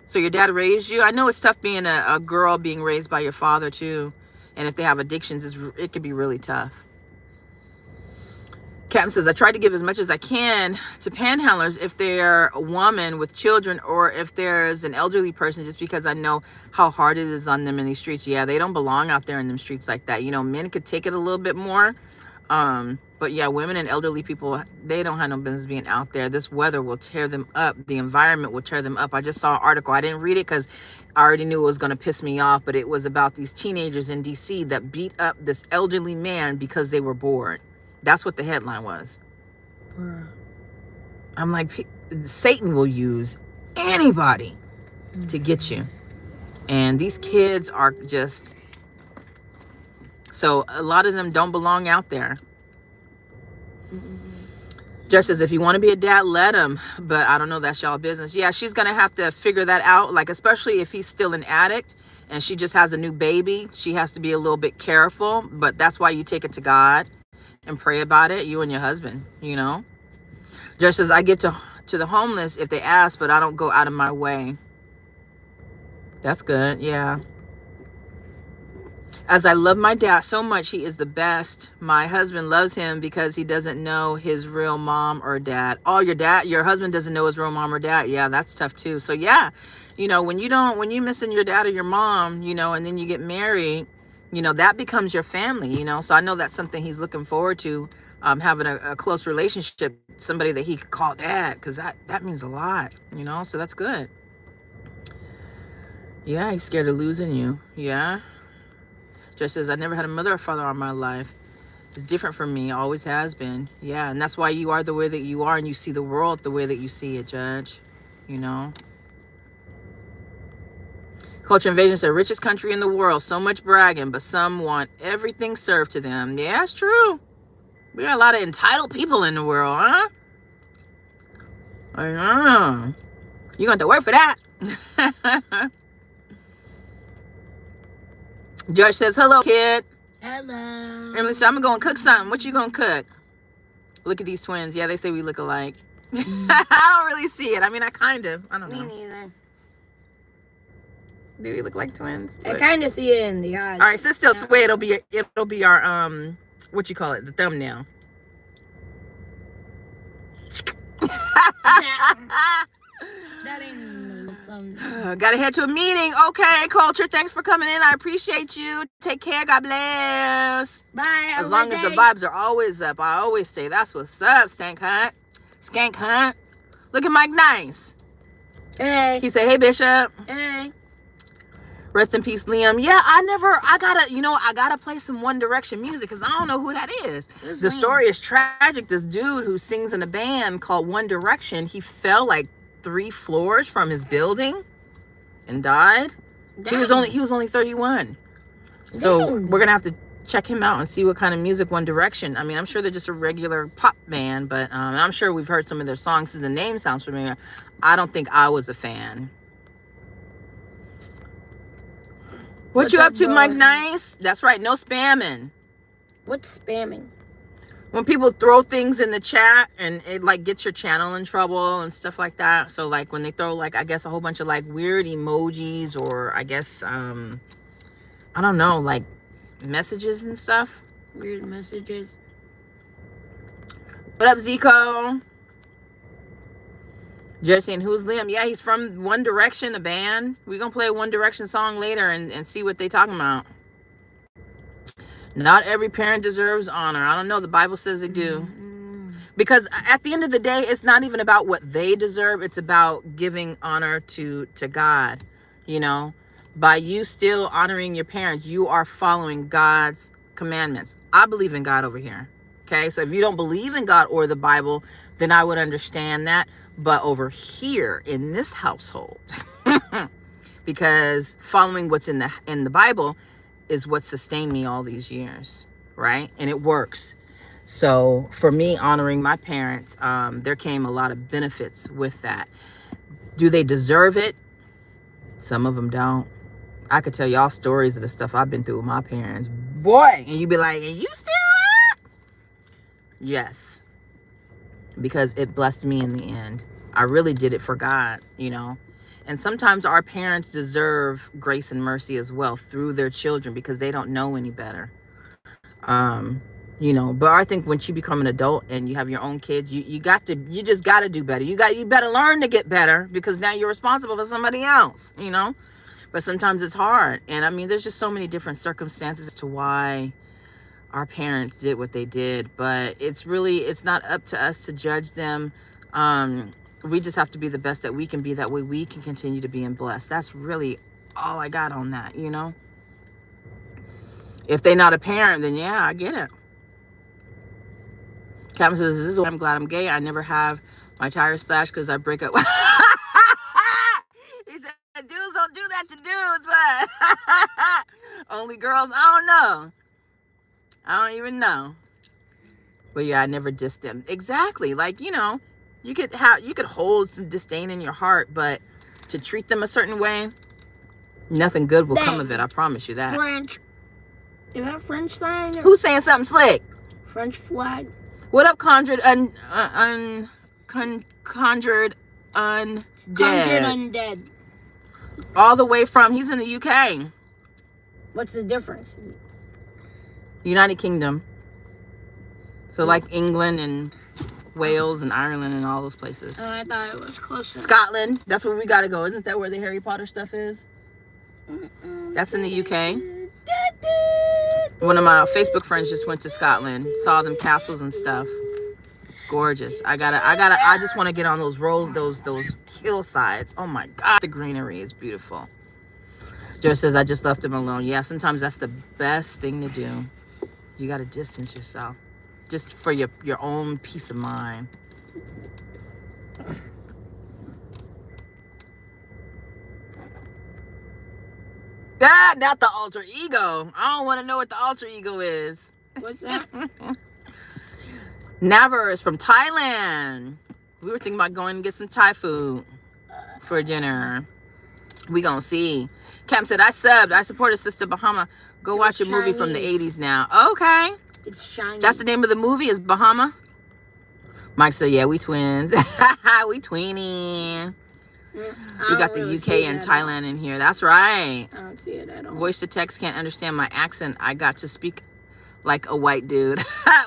So your dad raised you? I know it's tough being a girl being raised by your father too. And if they have addictions, it could be really tough. Captain says, I try to give as much as I can to panhandlers if they're a woman with children or if there's an elderly person, just because I know how hard it is on them in these streets. Yeah, they don't belong out there in them streets like that. You know, men could take it a little bit more. But yeah, women and elderly people, they don't have no business being out there. This weather will tear them up. The environment will tear them up. I just saw an article. I didn't read it because I already knew it was going to piss me off. But it was about these teenagers in D.C. that beat up this elderly man because they were bored. That's what the headline was. I'm like, Satan will use anybody to get you. And these kids are just... So a lot of them don't belong out there. Just as if you want to be a dad, let him. But I don't know, that's y'all business. Yeah, she's going to have to figure that out. Like, especially if he's still an addict and she just has a new baby, she has to be a little bit careful. But that's why you take it to God and pray about it, you and your husband, you know. Just as I give to the homeless if they ask, but I don't go out of my way. That's good, yeah. As I love my dad so much, he is the best. My husband loves him because he doesn't know his real mom or dad. Oh, your husband doesn't know his real mom or dad. Yeah, that's tough too. So yeah, you know, when you missing your dad or your mom, you know, and then you get married, you know, that becomes your family, you know. So I know that's something he's looking forward to, having a close relationship, somebody that he could call dad, because that means a lot, you know. So that's good. Yeah, he's scared of losing you. Yeah. Just as I never had a mother or father in my life. It's different from me, always has been. Yeah, and that's why you are the way that you are, and you see the world the way that you see it, Judge. You know? Culture Invasion said, richest country in the world, so much bragging, but some want everything served to them. Yeah, it's true. We got a lot of entitled people in the world, huh? I know. You're going to have to work for that. Judge says, hello, kid. Hello. Emily said, I'm going to go and cook something. What you going to cook? Look at these twins. Yeah, they say we look alike. I don't really see it. I mean, I don't know. Me neither. Do we look like twins? I kind of see it in the eyes. All right, sit still. So wait, it'll be our what you call it, the thumbnail. That ain't no thumbnail. Gotta head to a meeting. Okay, Culture. Thanks for coming in. I appreciate you. Take care. God bless. Bye. As long as the vibes are always up, I always say that's what's up, Stank Hunt. Skank Hunt. Look at Mike Nice. Hey. He said, hey, Bishop. Hey. Rest in peace, Liam. Yeah, I gotta play some One Direction music because I don't know who that is. The story is tragic. This dude who sings in a band called One Direction, he fell like 3 floors from his building and died. Dang. He was only 31. So Dang. We're gonna have to check him out and see what kind of music One Direction. I mean, I'm sure they're just a regular pop band, but and I'm sure we've heard some of their songs since the name sounds familiar. I don't think I was a fan. What you up to, Mike Nice? That's right, no spamming. What's spamming? When people throw things in the chat and it like gets your channel in trouble and stuff like that. So like when they throw like, I guess a whole bunch of like weird emojis or I guess, I don't know, like messages and stuff. Weird messages. What up, Zico? Jesse, and who's Liam? Yeah, he's from One Direction, a band. We're going to play a One Direction song later and see what they talking about. Not every parent deserves honor. I don't know. The Bible says they do. Because at the end of the day, it's not even about what they deserve. It's about giving honor to God. You know, by you still honoring your parents, you are following God's commandments. I believe in God over here. Okay, so if you don't believe in God or the Bible, then I would understand that. But over here in this household, because following what's in the Bible is what sustained me all these years, right? And it works. So for me, honoring my parents, there came a lot of benefits with that. Do they deserve it? Some of them don't. I could tell y'all stories of the stuff I've been through with my parents. Boy, and you'd be like, and you still? Yes. Because it blessed me in the end. I really did it for God, you know. And sometimes our parents deserve grace and mercy as well through their children because they don't know any better. You know, but I think once you become an adult and you have your own kids, you just got to do better. You better learn to get better because now you're responsible for somebody else, you know. But sometimes it's hard. And I mean, there's just so many different circumstances to why our parents did what they did, but it's not up to us to judge them. We just have to be the best that we can be. That way we can continue to be blessed. That's really all I got on that, you know. If they're not a parent, then yeah, I get it. Captain says, this is why I'm glad I'm gay. I never have my tires slashed because I break up. He said, dudes don't do that to dudes. Only girls, I don't know. I don't even know. But yeah, I never dissed them. Exactly. Like, you could hold some disdain in your heart, but to treat them a certain way, nothing good will come of it. I promise you that. French. Is that French sign? Who's saying something slick? French flag. What up, conjured conjured undead? Conjured undead. All the way from, he's in the UK. What's the difference? United Kingdom. So like England and Wales and Ireland and all those places. Oh, I thought it was closer. Scotland. That's where we gotta go. Isn't that where the Harry Potter stuff is? That's in the UK. One of my Facebook friends just went to Scotland. Saw them castles and stuff. It's gorgeous. I just want to get on those those hillsides. Oh my God, the greenery is beautiful. Joe says, I just left him alone. Yeah, sometimes that's the best thing to do. You got to distance yourself. Just for your own peace of mind. Ah, not the alter ego. I don't want to know what the alter ego is. What's that? Navar is from Thailand. We were thinking about going and get some Thai food for dinner. We gonna see. Cam said, I subbed. I supported Sister Bahama. Go watch a movie from the 80s now. Okay. It's shiny. That's the name of the movie, is Bahama? Mike said, yeah, we twins. We tweenie. We got the UK and Thailand in here. That's right. I don't see it at all. Voice to text can't understand my accent. I got to speak like a white dude.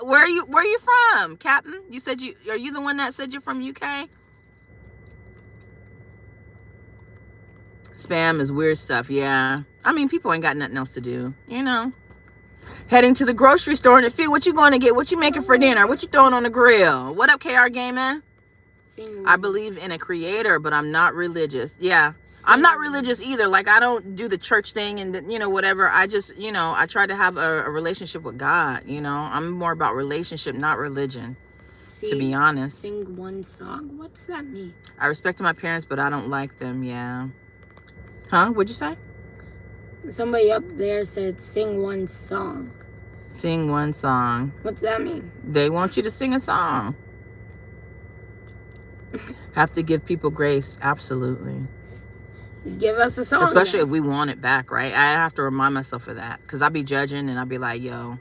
Where are you from, Captain? You said are you the one that said you're from UK? Spam is weird stuff. Yeah. I mean, people ain't got nothing else to do, Heading to the grocery store in a few. What you going to get? What you making for dinner? What you throwing on the grill? What up, KR Gaming? I believe in a creator, but I'm not religious. Yeah. I'm not religious either. Like, I don't do the church thing and, whatever. I just, I try to have a relationship with God, I'm more about relationship, not religion, to be honest. Sing one song. What's that mean? I respect my parents, but I don't like them. Yeah. Huh? What'd you say? Somebody up there said sing one song. Sing one song. What's that mean? They want you to sing a song. Have to give people grace. Absolutely. Give us a song. Especially if we want it back, right? I have to remind myself of that. Because I'll be judging and I'll be like, yo,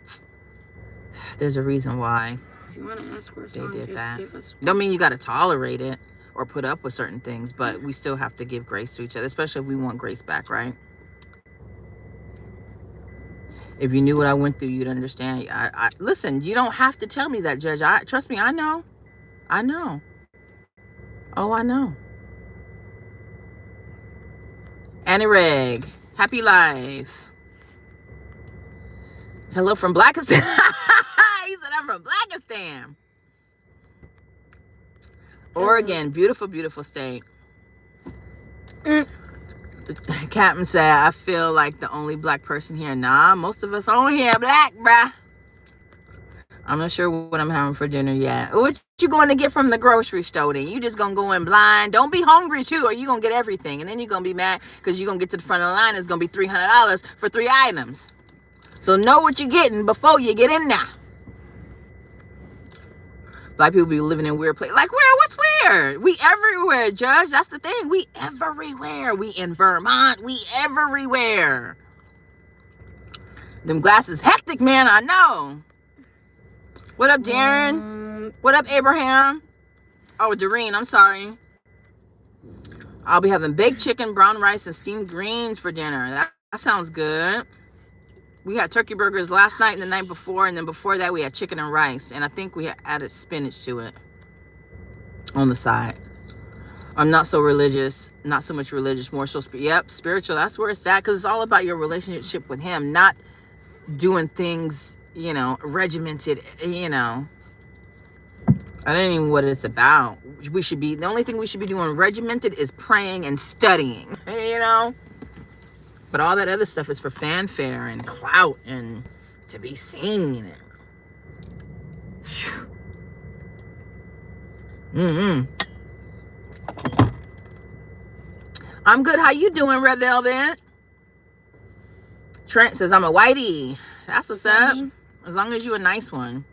there's a reason why if you want to ask for a song, they did just that. Give us one. Don't mean you got to tolerate it or put up with certain things, but we still have to give grace to each other, especially if we want grace back, right? If you knew what I went through, you'd understand. Listen, you don't have to tell me that, Judge. Trust me, I know. Oh, I know. Annie Reg, happy life. Hello from Blackistan. He said I'm from Blackistan. Oregon, beautiful, beautiful state. The captain said, I feel like the only black person here. Nah, most of us on here black, bruh. I'm not sure what I'm having for dinner yet. What you going to get from the grocery store then? You just going to go in blind. Don't be hungry too, or you going to get everything. And then you're going to be mad because you're going to get to the front of the line. It's going to be $300 for 3 items. So know what you're getting before you get in there. Black people be living in weird places. Like where? What's weird? We everywhere, Judge. That's the thing. We everywhere. We in Vermont. We everywhere. Them glasses hectic, man. I know. What up, Darren? What up, Abraham? Oh, Doreen, I'm sorry. I'll be having baked chicken, brown rice, and steamed greens for dinner. That sounds good. We had turkey burgers last night and the night before, and then before that we had chicken and rice, and I think we added spinach to it on the side. I'm not so religious, not so much religious, more so spiritual. That's where it's at, because it's all about your relationship with him, not doing things, regimented, I don't even know what it's about. The only thing we should be doing regimented is praying and studying, But all that other stuff is for fanfare and clout and to be seen. I'm good. How you doing, Red Velvet? Trent says, I'm a whitey. That's what's up. As long as you a nice one.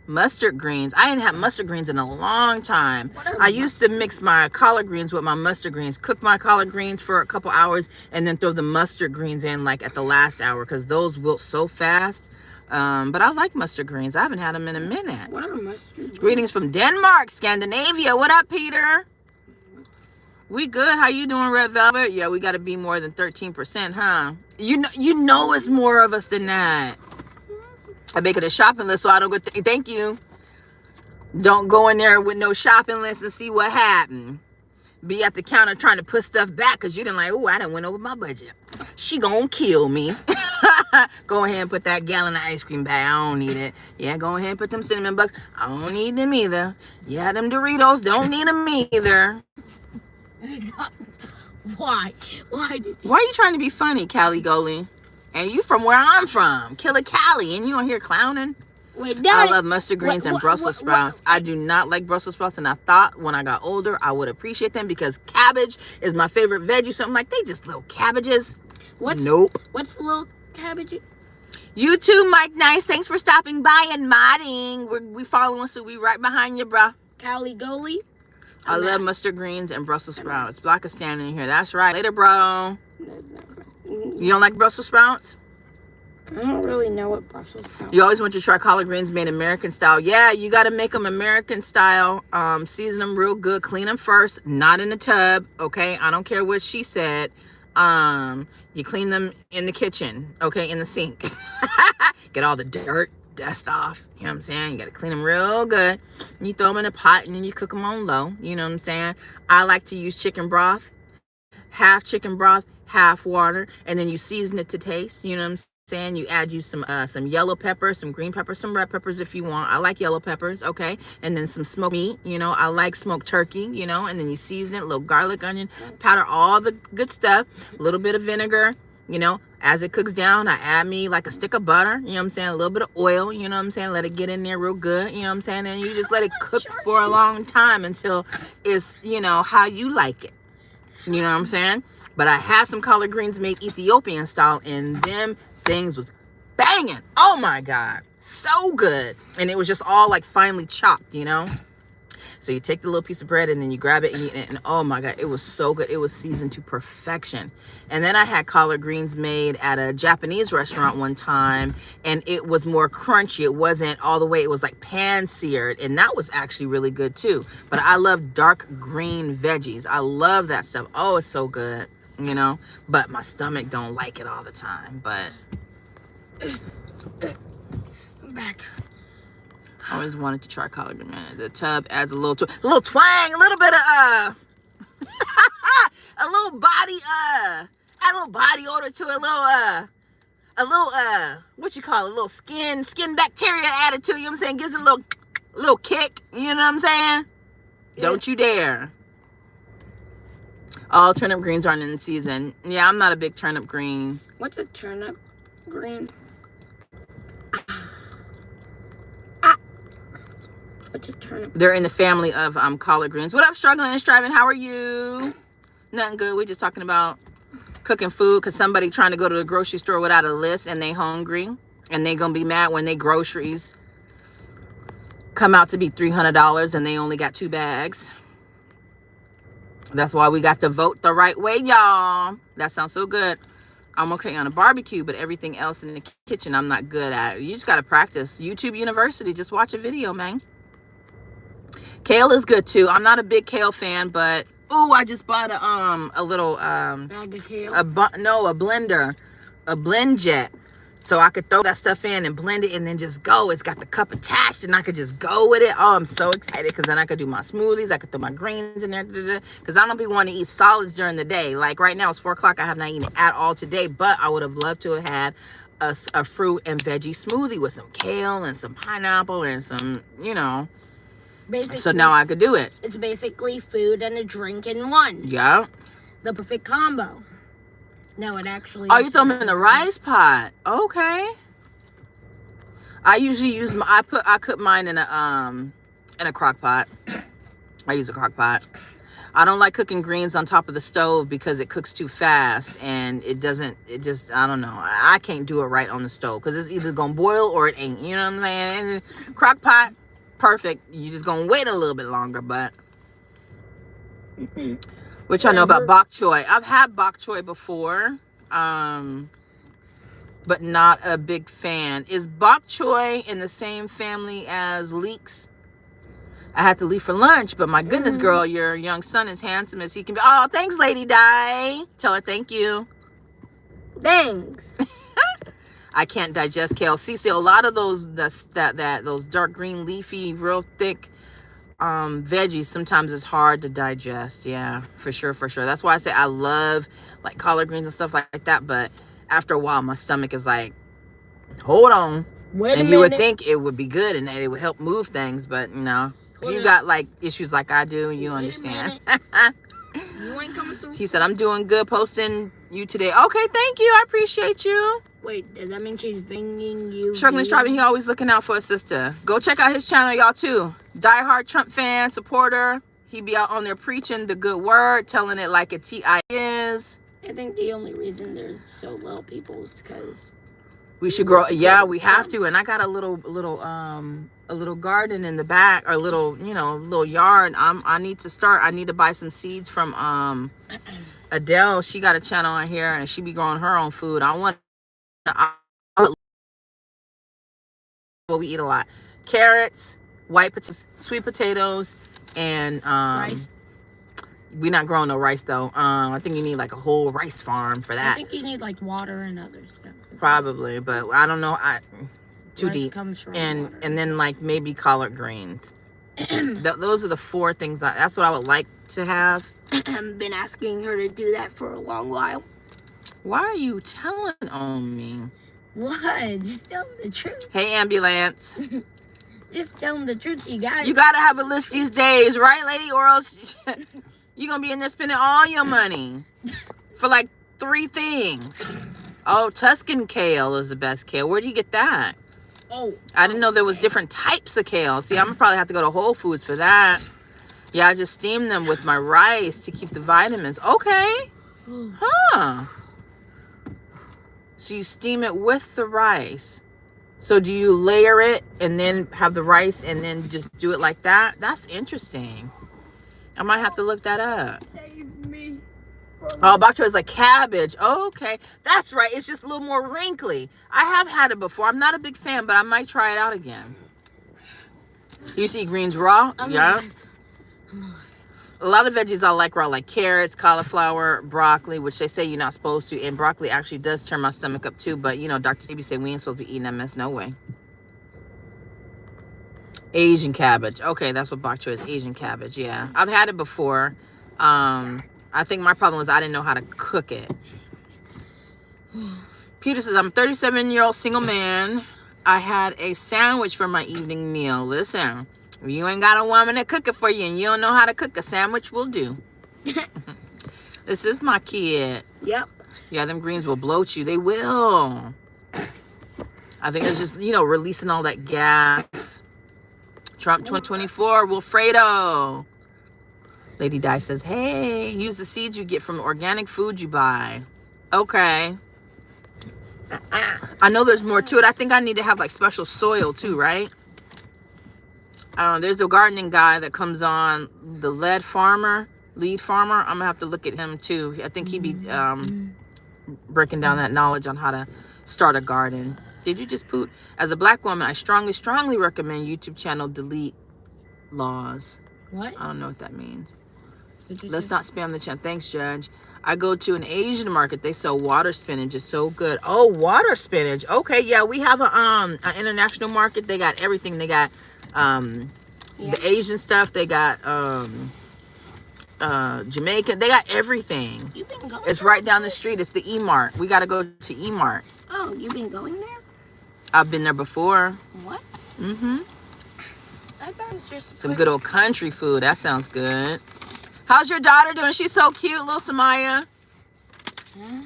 Mustard greens. I ain't had mustard greens in a long time. I used to mix my collard greens with my mustard greens, cook my collard greens for a couple hours, and then throw the mustard greens in like at the last hour because those wilt so fast. But I like mustard greens. I haven't had them in a minute. What are mustard greens? Greetings from Denmark, Scandinavia. What up, Peter? We good. How you doing, Red Velvet? Yeah, we got to be more than 13%, huh? You know it's more of us than that. I make it a shopping list so I don't go. Thank you. Don't go in there with no shopping list and see what happened. Be at the counter trying to put stuff back because you didn't like, oh, I done went over my budget. She gonna kill me. Go ahead and put that gallon of ice cream back. I don't need it. Yeah, go ahead and put them cinnamon bucks. I don't need them either. Yeah, them Doritos, don't need them either. Why? Why are you trying to be funny, Cali Goalie? And you from where I'm from, Killer Cali, and you on here clowning? Wait, I love mustard greens and Brussels sprouts. I do not like Brussels sprouts, and I thought when I got older I would appreciate them because cabbage is my favorite veggie. So I'm like, they just little cabbages. Nope. What's the little cabbage? You too, Mike Nice. Thanks for stopping by and modding. We following suit. We right behind you, bruh. Cali Goalie. I love mustard greens and Brussels sprouts. Block is standing here. That's right. Later, bro. You don't like Brussels sprouts? I don't really know what Brussels sprouts. You always want to try collard greens made American style. Yeah, you got to make them American style. Season them real good. Clean them first. Not in the tub. Okay, I don't care what she said. You clean them in the kitchen. Okay, in the sink. Get all the dirt, dust off. You know what I'm saying? You got to clean them real good. And you throw them in a pot and then you cook them on low. You know what I'm saying? I like to use chicken broth. Half chicken broth, half water, and then you season it to taste. You know what I'm saying? You add you some yellow pepper, some green pepper, some red peppers if you want. I like yellow peppers, okay? And then some smoked meat, you know. I like smoked turkey, you know, and then you season it, a little garlic, onion powder, all the good stuff. A little bit of vinegar, you know. As it cooks down, I add me like a stick of butter, you know what I'm saying? A little bit of oil, you know what I'm saying? Let it get in there real good, you know what I'm saying? And you just let it cook for a long time until it's, you know, how you like it. You know what I'm saying? But I had some collard greens made Ethiopian style, and them things was banging. Oh my God. So good. And it was just all like finely chopped, you know? So you take the little piece of bread and then you grab it and eat it. And oh my God, it was so good. It was seasoned to perfection. And then I had collard greens made at a Japanese restaurant one time, and it was more crunchy. It wasn't all the way, it was like pan seared. And that was actually really good too. But I love dark green veggies. I love that stuff. Oh, it's so good, you know? But my stomach don't like it all the time. But I'm back. I always wanted to try collard green. The tub adds a little twang, a little bit of a little body add a little body odor to it, a little what you call it, a little skin bacteria added to it, you know what I'm saying? Gives it a little kick, you know what I'm saying? Yeah. Don't you dare. All turnip greens aren't in season. Yeah, I'm not a big turnip green. What's a turnip green? What's a turnip? They're in the family of collard greens. What up, struggling and striving? How are you? Nothing good. We're just talking about cooking food because somebody trying to go to the grocery store without a list and they hungry and they gonna be mad when they groceries come out to be $300 and they only got 2 bags. That's why we got to vote the right way, y'all. That sounds so good. I'm okay on a barbecue, but everything else in the kitchen I'm not good at. You just gotta practice. YouTube University. Just watch a video, man. Kale is good too. I'm not a big kale fan, but oh, I just bought a little bag of kale. a blender, a blend jet, so I could throw that stuff in and blend it and then just go. It's got the cup attached and I could just go with it. Oh, I'm so excited because then I could do my smoothies. I could throw my greens in there because I don't be wanting to eat solids during the day. Like right now it's 4 o'clock. I have not eaten at all today, but I would have loved to have had a fruit and veggie smoothie with some kale and some pineapple and some, you know. Basically, so now I could do it. It's basically food and a drink in one. Yeah. The perfect combo. No, it actually. Oh, you throw them in the rice pot. Okay. I usually use I cook mine in a crock pot. I use a crock pot. I don't like cooking greens on top of the stove because it cooks too fast and it just, I don't know. I can't do it right on the stove because it's either going to boil or it ain't. You know what I'm saying? And crock pot, perfect. You just going to wait a little bit longer, but. Which I know about bok choy. I've had bok choy before, but not a big fan. Is bok choy in the same family as leeks? I had to leave for lunch, but my goodness, girl, your young son is handsome as he can be. Oh, thanks, Lady Di. Tell her thank you. Thanks. I can't digest kale. See, a lot of those those dark green, leafy, real thick veggies, sometimes it's hard to digest. Yeah, for sure. That's why I say I love like collard greens and stuff like that. But after a while, my stomach is like, hold on. Wait a minute. And you would think it would be good and that it would help move things, but no. If you got like issues like I do, you understand. You ain't coming through. She said, I'm doing good posting you today. Okay, thank you. I appreciate you. Wait, does that mean she's bringing you? Struggling, striving. He always looking out for a sister. Go check out his channel, y'all, too. Diehard Trump fan, supporter. He be out on there preaching the good word, telling it like a T.I. is. I think the only reason there's so little people is because we should grow. Yeah, we have to. And I got a little garden in the back, or little yard. I need to start. I need to buy some seeds from Adele. She got a channel on here and she be growing her own food. Well, we eat a lot. Carrots, white potatoes, sweet potatoes, and rice. We're not growing no rice though. I think you need like a whole rice farm for that. I think you need like water and other stuff. Probably, but I don't know. Too Rice deep. comes from and water. then like maybe collard greens. Those are the 4 things. That's what I would like to have. I've been asking her to do that for a long while. Why are you telling on me? What? Just tell them the truth. Hey, ambulance. Just tell them the truth. You got it. You gotta have a list these days, right, lady? Or else you're gonna be in there spending all your money for like 3 things. Oh, Tuscan kale is the best kale. Where do you get that? Oh. I didn't know there was different types of kale. See, I'm gonna probably have to go to Whole Foods for that. Yeah, I just steam them with my rice to keep the vitamins. Okay. Huh. So you steam it with the rice. So do you layer it and then have the rice and then just do it like that? That's interesting. I might have to look that up. Save me. Oh, bok choy is like cabbage. Okay. That's right. It's just a little more wrinkly. I have had it before. I'm not a big fan, but I might try it out again. You see greens raw? Yeah. A lot of veggies I like raw, like carrots, cauliflower, broccoli, which they say you're not supposed to. And broccoli actually does turn my stomach up too. But, Dr. Sebi said we ain't supposed to be eating that mess. No way. Asian cabbage. Okay, that's what bok choy is. Asian cabbage, yeah. I've had it before. I think my problem was I didn't know how to cook it. Peter says, I'm a 37-year-old single man. I had a sandwich for my evening meal. Listen, if you ain't got a woman to cook it for you and you don't know how to cook, a sandwich will do. This is my kid. Yep. Yeah, them greens will bloat you. They will. I think it's just, releasing all that gas. Trump 2024, Wilfredo. Lady Di says, hey, use the seeds you get from the organic food you buy. Okay. I know there's more to it. I think I need to have like special soil too, right? There's a gardening guy that comes on, the lead farmer. I'm gonna have to look at him too. I think he'd be breaking down that knowledge on how to start a garden. Did you just poop? As a black woman, I strongly recommend YouTube channel delete laws. What? I don't know what that means. Let's not spam the channel. Thanks, Judge. I go to an Asian market. They sell water spinach. It's so good. Oh, water spinach. Okay, yeah, we have an international market. They got everything. They got the Asian stuff. They got Jamaican. They got everything. You've been going. It's right down the street. It's the E-Mart. We got to go to E-Mart. Oh, you've been going there? I've been there before. What? Mm-hmm. I thought it was just some good old country food. That sounds good. How's your daughter doing? She's so cute, little Samaya. Huh?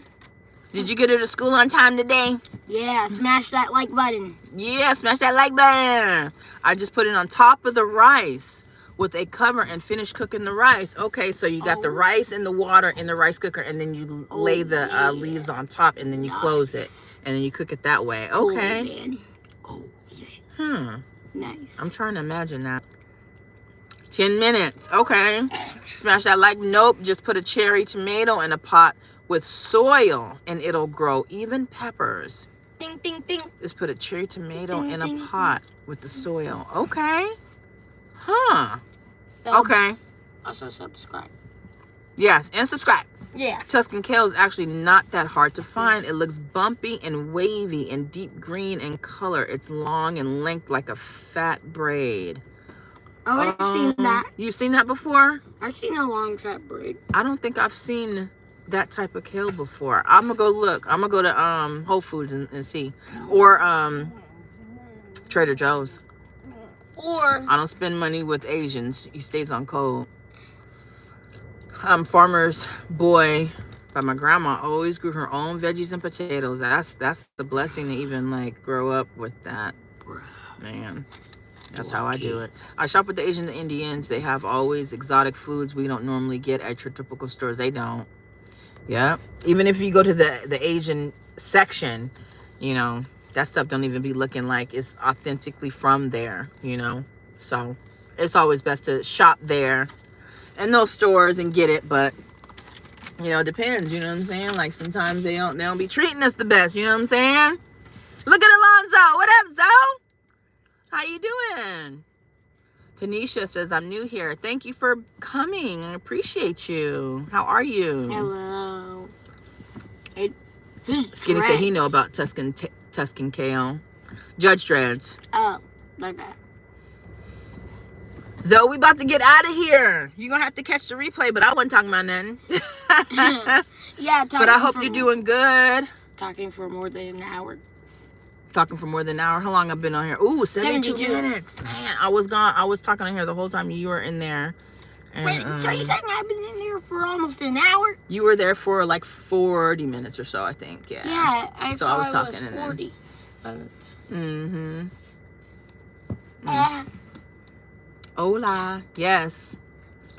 Did you get her to school on time today? Yeah, smash that like button. Yeah, smash that like button. I just put it on top of the rice with a cover and finish cooking the rice. Okay, so you got the rice in the water in the rice cooker, and then you lay the leaves on top, and then you close it, and then you cook it that way. Okay. Nice. I'm trying to imagine that. 10 minutes. Okay. Smash that like. Nope. Just put a cherry tomato in a pot with soil, and it'll grow. Even peppers. Ding, ding, ding. Just put a cherry tomato in a pot with the soil. Okay. Huh. So, Okay. Also subscribe. Yes, and subscribe. Yeah. Tuscan kale is actually not that hard to find. It looks bumpy and wavy and deep green in color. It's long and linked like a fat braid. Oh, I've seen that. You've seen that before? I've seen a long fat braid. I don't think I've seen that type of kale before. I'm gonna go look. I'm gonna go to Whole Foods and see, or Trader Joe's. Or I don't spend money with Asians. He stays on code. Farmer's Boy by my grandma always grew her own veggies and potatoes. That's the blessing to even like grow up with that. Man, that's how I do it. I shop with the Asian and Indians. They have always exotic foods we don't normally get at your typical stores. They don't. Yeah. Even if you go to the Asian section, you know, that stuff don't even be looking like it's authentically from there, you know. So it's always best to shop there in those stores and get it, but you know, it depends, you know what I'm saying? Like sometimes they don't be treating us the best, you know what I'm saying? Look at Alonzo. What up, Zo? How you doing? Tanisha says, I'm new here. Thank you for coming. I appreciate you. How are you? hello. Skinny said he know about Tuscan kale. Judge Dreads. Oh, like that. Zoe, we about to get out of here. You're going to have to catch the replay, but I wasn't talking about nothing. Yeah, but I hope you're doing good. Talking for more than an hour. Talking for more than an hour. How long I've been on here? Ooh, 72 minutes. Man, I was talking on here the whole time you were in there. And, Wait, so you think I've been in there for almost an hour? You were there for like 40 minutes or so, I think. Yeah. Yeah, I so saw I was it talking was and 40. then. Hola. Yes.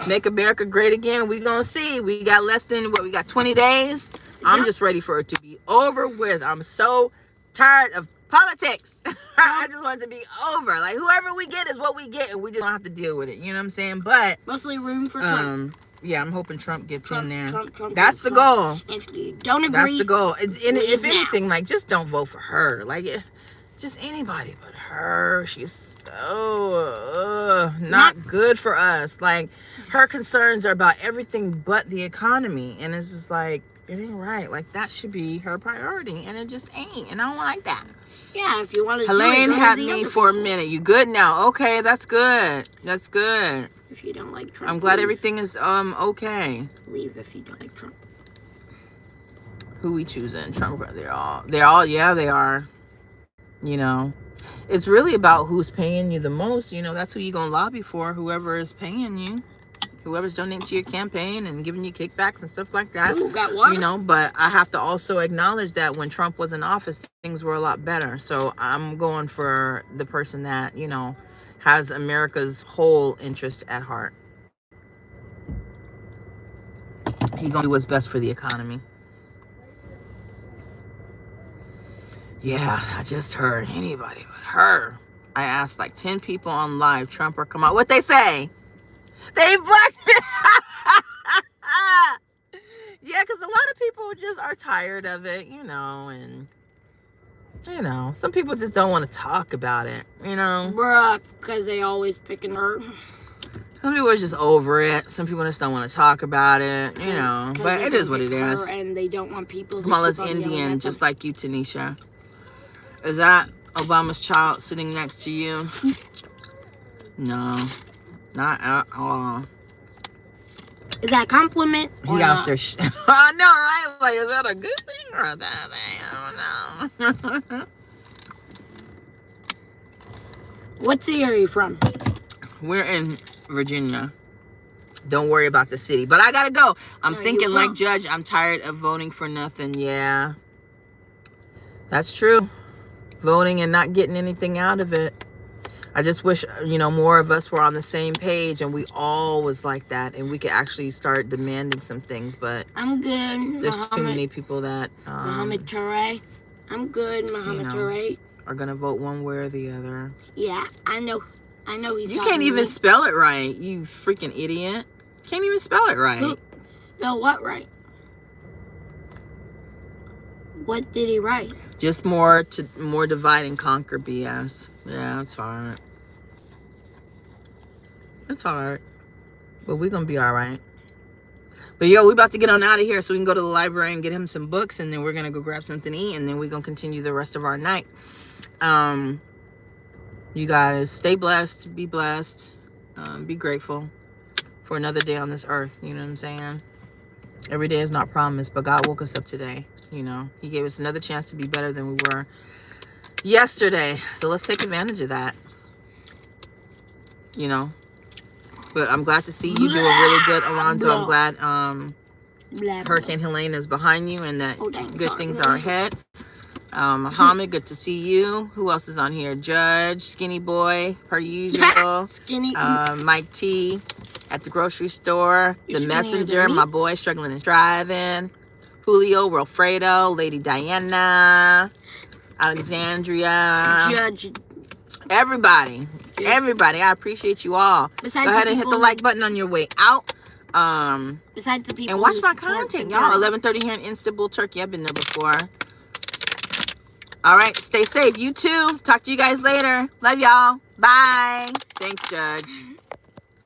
Make America great again. We gonna see. We got less than we got 20 days. I'm just ready for it to be over with. I'm so tired of politics. I just want it to be over. Like whoever we get is what we get, and we just don't have to deal with it. You know what I'm saying? But mostly room for Trump. Yeah, I'm hoping Trump gets in there. Trump, that's the goal. If you don't agree, that's the goal. And if anything, like just don't vote for her. Like just anybody but her. She's so not good for us. Like her concerns are about everything but the economy, and it's just like it ain't right. Like that should be her priority, and it just ain't. And I don't like that. Yeah, if you want to Helene do it, had me for a minute. You good now? Okay, that's good. That's good. If you don't like Trump, I'm glad everything is okay. Leave if you don't like Trump. Who we choosing? Trump? They're all. Yeah, they are. You know, it's really about who's paying you the most. You know, that's who you're gonna lobby for. Whoever is paying you, whoever's donating to your campaign and giving you kickbacks and stuff like that. Ooh, got water. You know, but I have to also acknowledge that when Trump was in office, things were a lot better. So I'm going for the person that, you know, has America's whole interest at heart. He's gonna do what's best for the economy. Yeah, I just heard anybody but her. I asked like 10 people on live, Trump or come out. What they say? They blocked me. Yeah, because a lot of people just are tired of it, you know, and, you know, some people just don't want to talk about it, you know. Bruh, because they always picking her. Some people are just over it. Some people just don't want to talk about it, you know. But it is what it is. And they don't want people to come on, let's Indian, just like you, Tanisha. Is that Obama's child sitting next to you? No, not at all. Is that a compliment? He out there. I know, right? Like, is that a good thing or a bad thing? I don't know. What city are you from? We're in Virginia. Don't worry about the city. But I gotta go. I'm thinking like Judge, I'm tired of voting for nothing. Yeah. That's true. Voting and not getting anything out of it. I just wish, you know, more of us were on the same page and we all was like that and we could actually start demanding some things. But I'm good. there's too many people that Muhammad Touré. I'm good, Muhammad Touré. Are gonna vote one way or the other. Yeah, I know he's. You can't even spell it right, you freaking idiot. Can't even spell it right. Who, spell what right? What did he write? Just more divide and conquer BS. Yeah, it's hard. It's hard. But we're gonna be alright. But yo, we about to get on out of here so we can go to the library and get him some books, and then we're gonna go grab something to eat, and then we're gonna continue the rest of our night. You guys stay blessed, be blessed, be grateful for another day on this earth. You know what I'm saying? Every day is not promised, but God woke us up today. You know, he gave us another chance to be better than we were yesterday. So let's take advantage of that. You know, but I'm glad to see you doing really good, Alonzo. I'm glad Hurricane Helene is behind you and that good things are ahead. Muhammad, good to see you. Who else is on here? Judge, Skinny Boy, per usual. Skinny. Mike T at the grocery store. The Messenger, my boy, struggling and striving. Julio, Wilfredo, Lady Diana, Alexandria. Judge. Everybody. Everybody. I appreciate you all. Besides go ahead and hit the like button on your way out. Besides the people. And watch my content, y'all. 11:30 here in Istanbul, Turkey. I've been there before. All right, stay safe. You too. Talk to you guys later. Love y'all. Bye. Thanks, Judge.